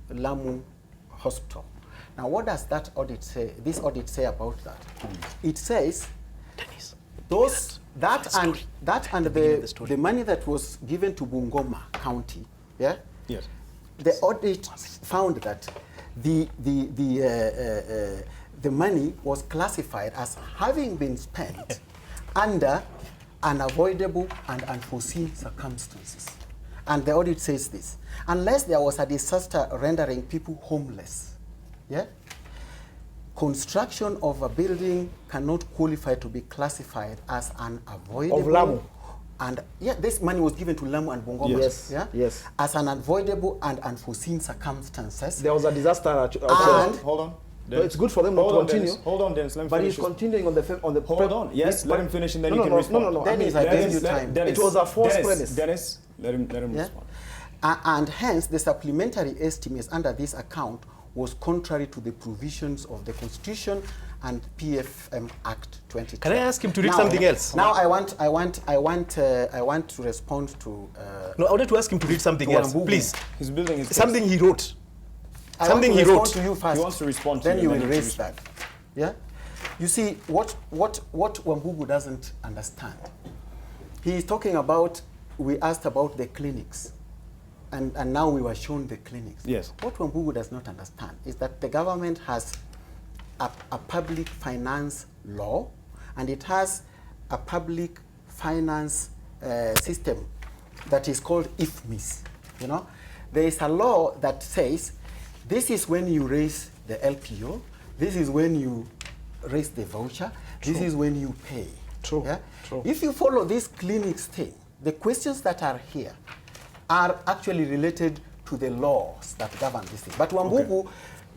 Lamu hospital. Now, what does that audit say? This audit say about that? It says Dennis, those That and the money that was given to Bungoma County, yeah. Yes. The audit found that the money was classified as having been spent under unavoidable and unforeseen circumstances. And the audit says this: unless there was a disaster rendering people homeless, yeah, construction of a building cannot qualify to be classified as unavoidable. Of Lamu. And yeah, this money was given to Lamu and Bungoma. Yes. Yeah? Yes. As unavoidable and unforeseen circumstances. There was a disaster. Hold on. So it's good for them not to continue. Dennis. Hold on, Dennis. Let me But finish he's continuing on the Hold on. Yes, let him finish and then you can respond. No. Dennis, I gave you time. Dennis, It was a false Dennis, premise. Dennis, let him Yeah? respond. And hence, the supplementary estimates under this account was contrary to the provisions of the Constitution and PFM Act 2012. Can I ask him to read Now- something else? Now I want to respond to. No, I wanted to ask him to read something else, Wambugu. please. He's building his case. Something he wrote. I Something want he to respond wrote. to you first. He wants to respond to then you, you and will then you raise that. Yeah. You see what Wambugu doesn't understand. He is talking about. We asked about the clinics. And now we were shown the clinics. Yes. What Wambugu does not understand is that the government has a public finance law, and it has a public finance system that is called IFMIS. You know, there is a law that says this is when you raise the LPO, this is when you raise the voucher, this is when you pay. True. Yeah? True. If you follow this clinics thing, the questions that are here are actually related to the laws that govern this thing. But Wambugu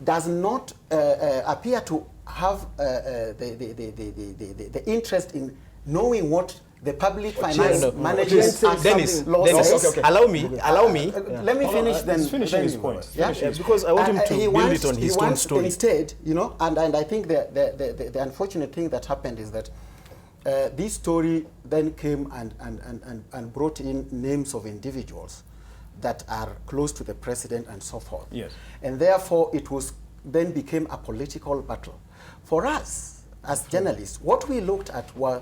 does not appear to have the interest in knowing what the public finance management act Dennis, law Dennis, says. allow me. Let me finish then. He's finishing then his you point. go. Yeah? Yes, because I want him to He build wants- it on his he own wants story. Instead, you know, and I think the unfortunate thing that happened is that this story then came and brought in names of individuals that are close to the president and so forth. Yes. And therefore, it was then became a political battle. For us, as journalists, what we looked at were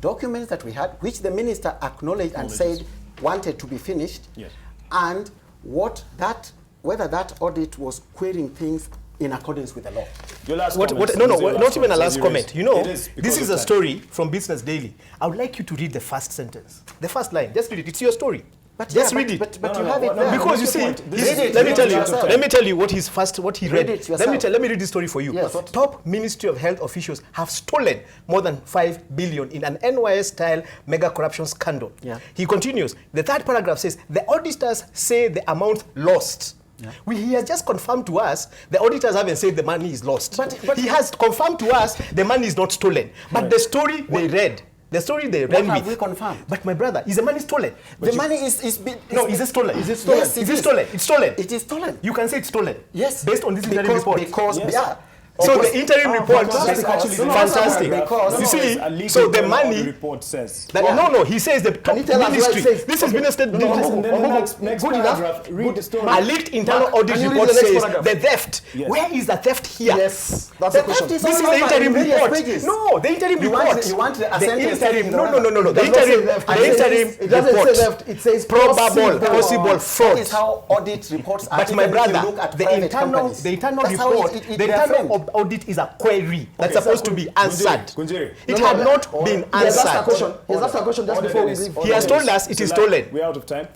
documents that we had, which the minister acknowledged and said wanted to be finished, Yes. and whether that audit was querying things in accordance with the law. Your last Not comment, even a comment, last you comment. raised. You know, It is because this is of a time. story from Business Daily. I would like you to read the first sentence, the first line. Just read it. It's your story. But Just yeah, read it. But No, you no, have no, it no, there. Because you What's see, your point? This Read is- it. let me Read tell it you. yourself. Let me tell you what he Read read. it Let me yourself. read this story for you. Yes. Top Ministry of Health officials have stolen more than 5 billion in an NYS-style mega corruption scandal. Yeah. He continues. The third paragraph says the auditors say the amount lost. Yeah. He has just confirmed to us the auditors haven't said the money is lost. But he has confirmed to us the money is not stolen. But the story they read. The story they read have with. we confirmed? But my brother, is the money stolen? The money is No, is it stolen? Is it stolen? Yes, Is it stolen? It's stolen. It is stolen. You can say it's stolen. Yes. Based on this interim report. Because, Yes. yeah. So Because- the interim report because- is because- actually no, no, fantastic. because- You see, A legal so the journal money. report says. No, he says the top you tell us what it ministry. says? This is Minister. No, listen, then the next Good enough. paragraph, read the story. A leaked internal audit can you read report the next says paragraph? the theft. Yes. Where is the theft here? Yes, that's The the question. theft is This is all the over interim in various report. pages. No, the interim You report. want- you want a the sentence interim. in No. order. The It does not say interim. theft. The It says- interim it doesn't report. say theft. It says Probable, possible That fraud. is how audit reports are. But my even if you brother, look at the private internal companies. That's how report, it- the they are framed. internal audit is a query that's Okay, supposed to be answered. Kunjiri. It had not been He has asked a answered. question. He has asked a question just Order, before we Dennis. leave. Order, He has Dennis. told us it is So, stolen. We're out of time.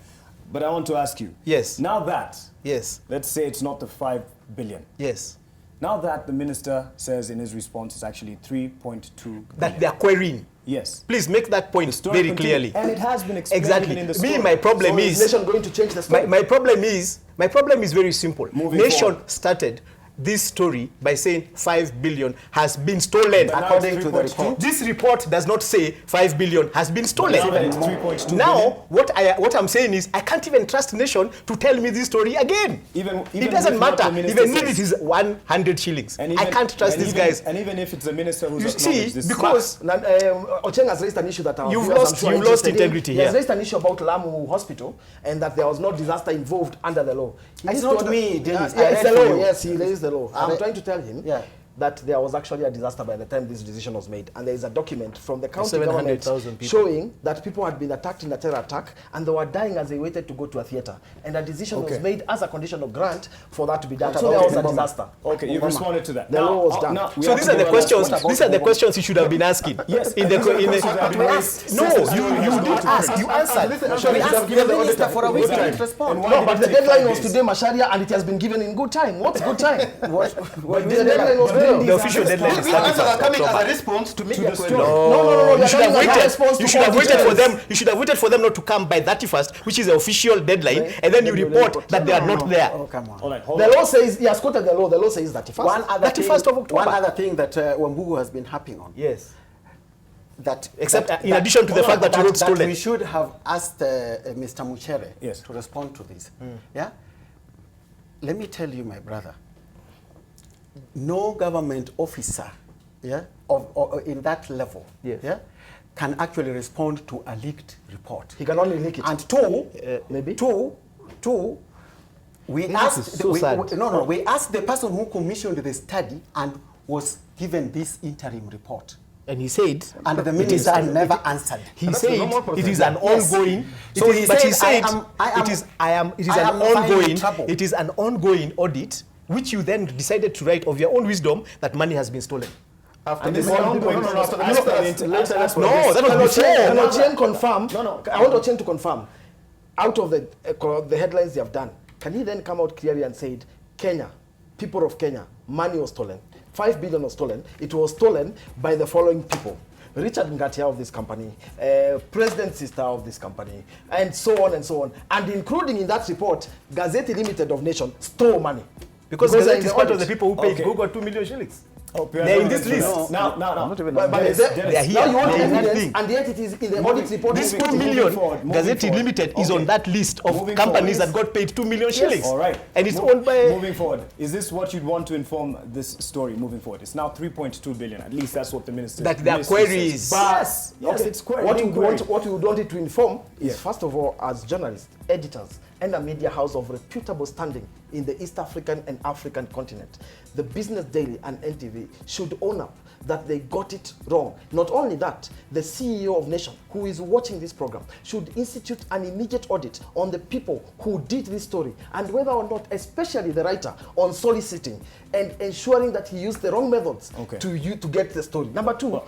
But I want to ask you. Yes. Now that, Yes. let's say it's not the 5 billion. Yes. Now that the minister says in his response it's actually 3.2 That they are querying. Yes. Please make that point Story very continues. clearly. And it has been explained Exactly. even in the story. Me, my problem So is is nation going to change the story? my problem is very simple. Moving Nation forward. started this story by saying 5 billion has been stolen. But now According it's to the 3.2. report. This report does not say 5 billion has been stolen. Now that it's 3.2 Now, billion. what I'm saying is I can't even trust Nation to tell me this story again. Even it doesn't if what matter. the minister Even if it says. is 100 shillings. And I even- can't trust and these even- guys. And even if it's the minister who's You acknowledged see, this. because Ocheng has raised an issue that our You've viewers, lost- I'm sure, are you've lost interested in. integrity He has here. raised an issue about Lamu Hospital and that there was no disaster involved under the law. He It's needs not to me, Dennis. Yeah, I it's read the for law. you. Yes, he raised the law. I'm read- trying to tell him. Yeah. that there was actually a disaster by the time this decision was made. And there is a document from the county 700,000 government people showing that people had been attacked in a terror attack and they were dying as they waited to go to a theater. And a decision was made as a conditional grant for that to be done. So there was a disaster. Okay, you've responded to that. The law was done. So these are the questions. These are the questions you should have been asking. Yes. In the no, you didn't ask. You answered. We asked the minister for a week to respond. No, but the deadline was today, Masharia, and it has been given in good time. What's good time? The deadline was today. The official deadline is 31st coming as a October. response to media query. No. You should have waited. You should have waited for them. them. You should have waited for them not to come by 31st, which is the official deadline, and then you report that they are not there. Oh, come on. All right, The law says, he has quoted the law. The law says 31st. One other 31st of October. One other thing that Wambugu has been harping on. Yes. That Except that- in addition to the fact that you wrote that stolen. we should have asked Mr. Muchere Yes. to respond to this. Yeah. Let me tell you, my brother. No government officer, yeah, in that level, Yes. yeah, can actually respond to a leaked report. He can only leak it. And two, maybe. we This asked is so sad. we asked the person who commissioned the study and was given this interim report. And he said, And the minister never answered. he said it is an Yes. ongoing. So he said, it is I am finding ongoing. trouble. It is an ongoing audit, which you then decided to write of your own wisdom that money has been stolen. After And this this is one, ongoing. no, After no, the- after after this- the- let's- let's- No, that was before. Can Ochieng confirm? No. I want Ochieng to confirm. Out of the headlines they have done, can he then come out clearly and say, Kenya, people of Kenya, money was stolen. 5 billion was stolen. It was stolen by the following people. Richard Ngatia of this company, President Sister of this company, and so on and so on. And including in that report, Gazette Limited of Nation stole money. Because they're Gazette in is the part of audit. the people who paid Okay. Google 2 million shillings. Oh, They're in this list. No. not even But Dennis, is there- Dennis. They are here. Now you want They are evidence, thing. and yet it is in the audit report. This Moving 2 million, forward, Gazette moving Limited forward. is Okay. on that list of Moving companies forward. that got paid 2 million shillings. All right. And it's owned by... Moving forward, is this what you'd want to inform this story moving forward? It's now 3.2 billion. At least that's what the minister. That there are ministry queries. says. Yes, Okay. it's query. What being you want, queried. what you want it to inform is, Yeah. first of all, as journalists, editors, and a media house of reputable standing in the East African and African continent, the Business Daily and NTV should own up that they got it wrong. Not only that, the CEO of Nation, who is watching this program, should institute an immediate audit on the people who did this story and whether or not, especially the writer, on soliciting and ensuring that he used the wrong methods Okay. to get the story. Number two,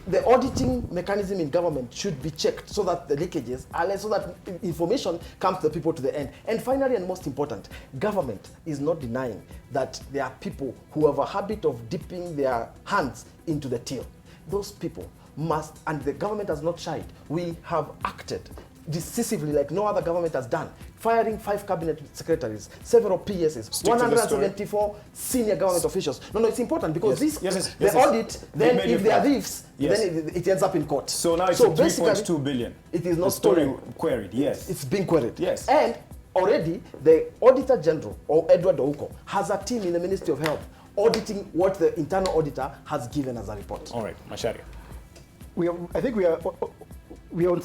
the auditing mechanism in government should be checked so that the leakages are less, so that information comes to the people to the end. And finally, and most important, government is not denying that there are people who have a habit of dipping their hands into the till. Those people must, and the government has not shied. We have acted decisively like no other government has done, firing 5 cabinet secretaries, several PSs, Stick to the story. 174 senior government officials. No, it's important because Yes. the audit, then made if your they are point. thieves, Yes. then it ends up in court. So now it's basically, 3.2 billion. It is not The story stolen. queried. Yes. It's being queried. Yes. And already the Auditor General, or Edward Ouko, has a team in the Ministry of Health auditing what the internal auditor has given as a report. All right, Macharia. I think we are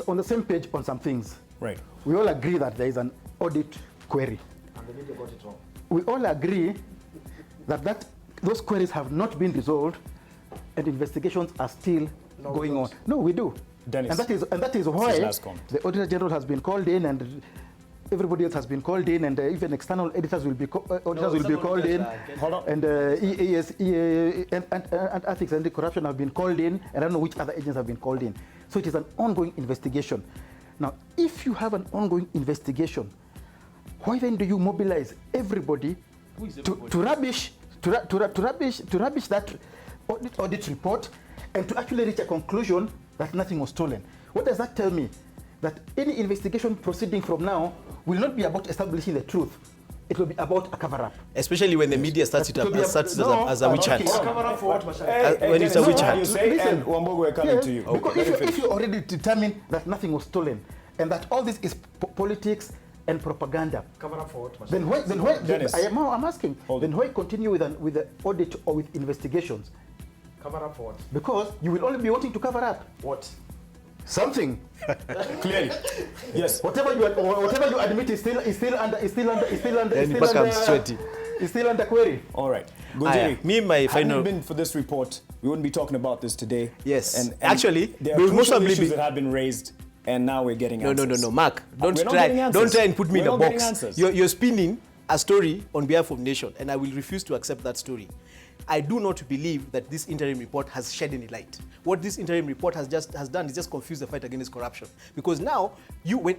on the same page on some things. Right. We all agree that there is an audit query. And the media got it wrong. We all agree that those queries have not been resolved and investigations are still going on. No, we do. Dennis, and that is his why last comment. the Auditor General has been called in and everybody else has been called in, and even external editors will be auditors will be called in. Hold on. And EAS and Ethics and Corruption have been called in, and I don't know which other agents have been called in. So it is an ongoing investigation. Now, if you have an ongoing investigation, why then do you mobilize everybody to rubbish that audit report and to actually reach a conclusion that nothing was stolen? What does that tell me? That any investigation proceeding from now will not be about establishing the truth. It will be about a cover-up. Especially when the media starts it up as a witch hunt. Cover-up for what, When it's a witch hunt. You say, and Wambugu, we're coming to you. Because if you already determine that nothing was stolen and that all this is politics and propaganda, Cover-up for what? then why Dennis. I'm asking, Hold then why continue with the audit or with investigations? Cover-up for what? Because you will only be wanting to cover up What? something. Clearly. Yes. Whatever you admit is still under. Then Ipaka I'm sweaty. It's still under query. All right. Gonjiri, my had final... it been for this report, we wouldn't be talking about this today. Yes. And actually, there are crucial issues that have been raised, and now we're getting answers. No, Mark, don't try and put me in a box. You're spinning a story on behalf of nation, and I will refuse to accept that story. I do not believe that this interim report has shed any light. What this interim report has done is just confuse the fight against corruption. Because now,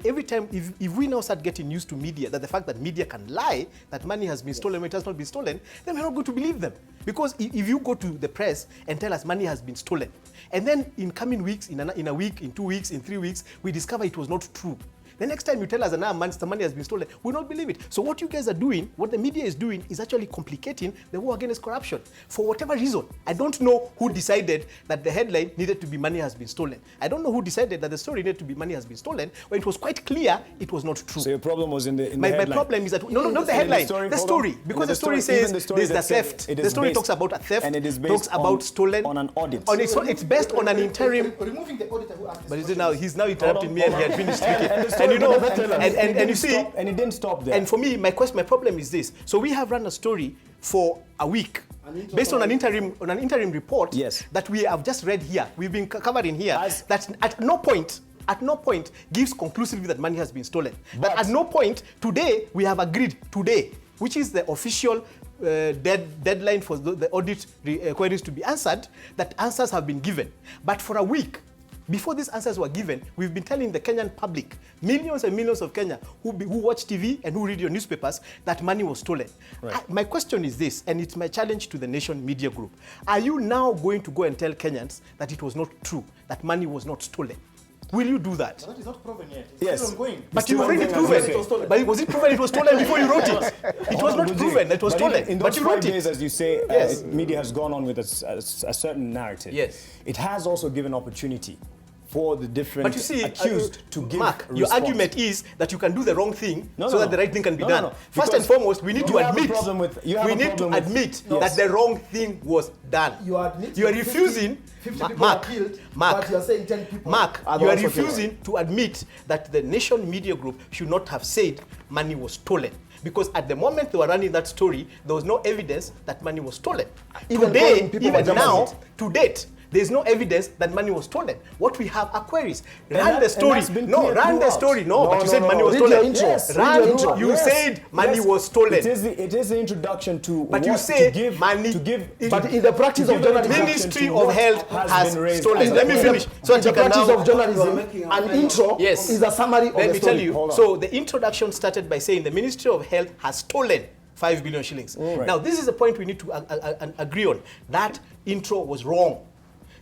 every time, if we now start getting used to media, that the fact that media can lie, that money has been stolen when it has not been stolen, then we're not going to believe them. Because if you go to the press and tell us money has been stolen, and then in coming weeks, in a week, in 2 weeks, in 3 weeks, we discover it was not true. The next time you tell us the money has been stolen, we will not believe it. So what you guys are doing, what the media is doing, is actually complicating the war against corruption. For whatever reason, I don't know who decided that the headline needed to be money has been stolen. I don't know who decided that the story needed to be money has been stolen, when it was quite clear it was not true. So your problem was in the my headline. My problem is that, not the headline, the story. Because the story says there's the theft. The story talks about a theft, and it is based about stolen. On an audit. It's based on an interim. Removing the auditor who asked But he's now interrupting me and he had finished speaking. And you know, and you see, and it didn't stop there. And for me, my problem is this. So we have run a story for a week based on an interim report that we have just read here. We've been covering here that at no point gives conclusively that money has been stolen. But at no point today we have agreed today, which is the official deadline for the audit queries to be answered, that answers have been given. But for a week, before these answers were given, we've been telling the Kenyan public, millions and millions of Kenya who watch TV and who read your newspapers, that money was stolen. Right. My question is this, and it's my challenge to the Nation Media Group. Are you now going to go and tell Kenyans that it was not true, that money was not stolen? Will you do that? That is not proven yet. Yes. Still ongoing. But you already proven it was stolen. But was it proven it was stolen before you wrote it? It was not proven it was stolen. In those 5 days, as you say, media has gone on with a certain narrative. Yes. It has also given opportunity for the different accused to give Mark, response. Your argument is that you can do the wrong thing that the right thing can be done. First and foremost, we need to admit that the wrong thing was done. You are refusing, Mark, but you are saying 10 people. Mark, you are refusing to admit that the Nation Media Group should not have said money was stolen. Because at the moment they were running that story, there was no evidence that money was stolen. To date, there is no evidence that money was stolen. What we have are queries. Run the story. But you said money was stolen. You said money was stolen. It is the introduction to. But you say money. But in the practice of journalism, Ministry of Health has stolen. Let me finish. So in the practice of journalism, an intro is a summary of the story. Let me tell you. So the introduction started by saying the Ministry of Health has stolen 5 billion shillings. Right. Now this is the point we need to agree on. That intro was wrong.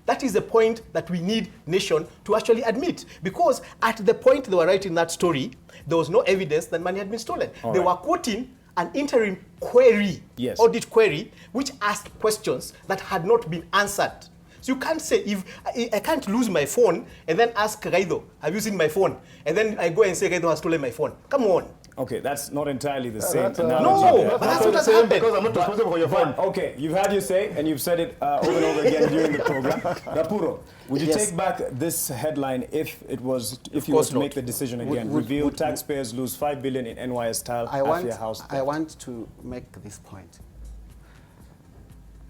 That is the point that we need Nation to actually admit. Because at the point they were writing that story, there was no evidence that money had been stolen. They were quoting an interim query, audit query, which asked questions that had not been answered. So you can't say, if I can't lose my phone and then ask Gaido, have you seen my phone? And then I go and say Gaido has stolen my phone. Come on. Okay, that's not entirely the same. No, but that's what has happened. Because I'm not responsible for your phone. Okay, you've had your say, and you've said it over and over again during the program. Rapuro, would you take back this headline if you were to make the decision again? Reveal taxpayers lose 5 billion in NYS style Afia house. I want to make this point.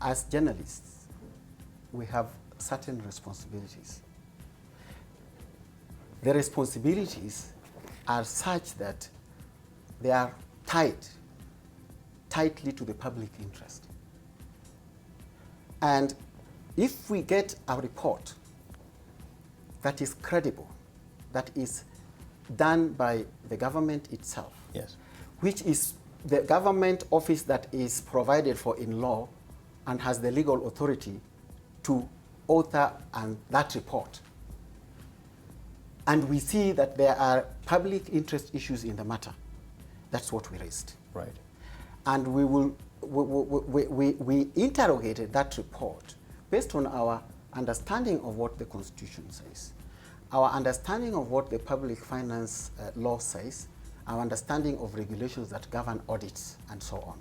As journalists, we have certain responsibilities. The responsibilities are such that they are tightly to the public interest. And if we get a report that is credible, that is done by the government itself, which is the government office that is provided for in law and has the legal authority to author that report, and we see that there are public interest issues in the matter, that's what we raised. Right. And we interrogated that report based on our understanding of what the Constitution says, our understanding of what the public finance law says, our understanding of regulations that govern audits, and so on.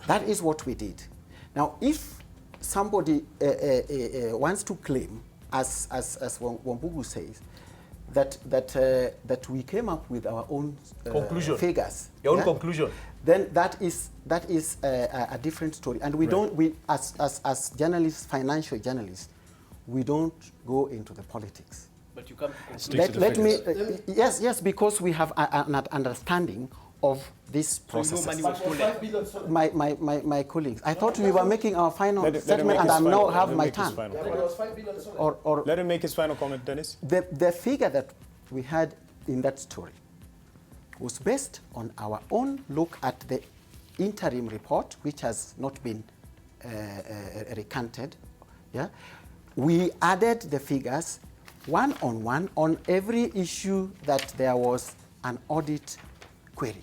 That is what we did. Now, if somebody wants to claim, as Wambugu says, that we came up with our own Conclusion. figures. Your own conclusion. Then that is a different story. And we don't, as journalists, financial journalists, we don't go into the politics. But you come to Let me, yes, because we have an understanding of this process. money was stolen. My colleagues, I thought we were making our final statement, and I now have my turn. Let him make his final comment, Dennis. The figure that we had in that story was based on our own look at the interim report, which has not been recanted. Yeah, we added the figures one on every issue that there was an audit query.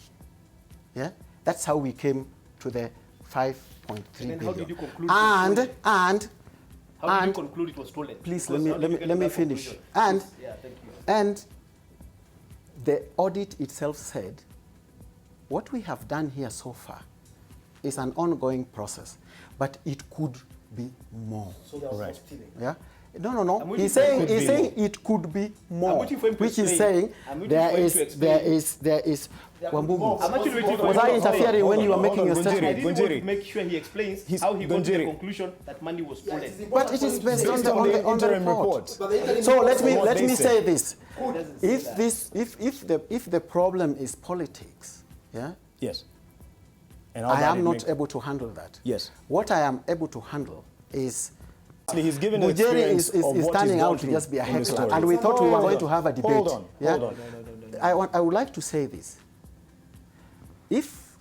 Yeah, that's how we came to the 5.3 billion. How did you conclude? How did you conclude it was stolen? Please Because let me finish. conclusion. And Yeah, thank you. and the audit itself said, what we have done here so far is an ongoing process, but it could be more. So there was no stealing. Yeah. No. I'm He's waiting for saying it could be more, waiting for him to which is explain. saying I'm waiting there for him is to explain. there is. Wambugu. I'm actually waiting for Was him I to explain. interfering when you were Hold on, making your hold on, I statement? didn't want to Gunjiri. make sure he explains He's- how he got to the Gunjiri. conclusion that money was stolen. But it is based on Based the on the on the interim report. report. So let what me they say say. this: if the problem is politics, yeah, Yes. And how I bad am it not makes- able to handle that. Yes. What I am able to handle is. He's given an Bujeri experience is of what turning he's gone out to through just be a in the heckler, story. and we thought we were going to have a debate. Hold on, yeah? hold on. I would like to say this. If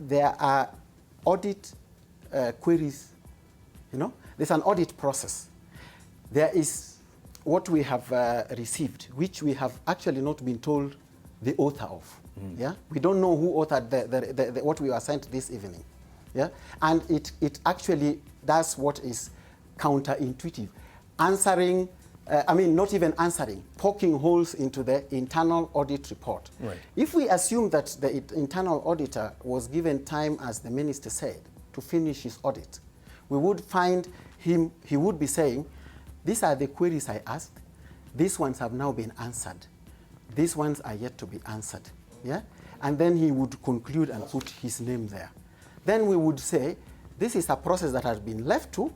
there are audit queries, there's an audit process. There is what we have received, which we have actually not been told the author of. Yeah, we don't know who authored the what we were sent this evening. Yeah, and it actually does what is counterintuitive, answering. Not even answering, poking holes into the internal audit report. Right. If we assume that the internal auditor was given time, as the minister said, to finish his audit, we would find he would be saying, these are the queries I asked, these ones have now been answered, these ones are yet to be answered. Yeah? And then he would conclude and put his name there. Then we would say, this is a process that has been left to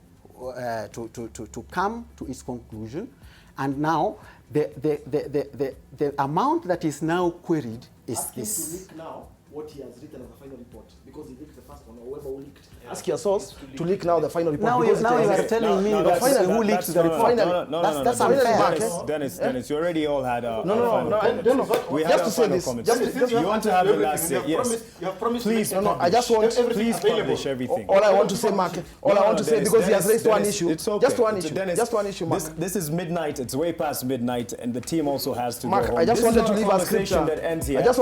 come to its conclusion, and now the amount that is now queried is Ask him to this. leak now what he has written as a final report, because he leaked the first one, or whoever who leaked. Ask your source to leak now the final report. Now because you are it has- telling me that who leaked the report. That's unfair. Dennis, you already all had a No, final comment. We had just a to say final this, comment. just You want to have the last say? Yes. You have promised Please, No, I just want please publish everything. All I want to say, Mark, because he has raised one issue. It's okay. Just one issue. Dennis, Just one issue, Mark. This is midnight. It's way past midnight, and the team also has to Mark, go home. I just This is wanted not to leave a conversation scripture. that ends I here. just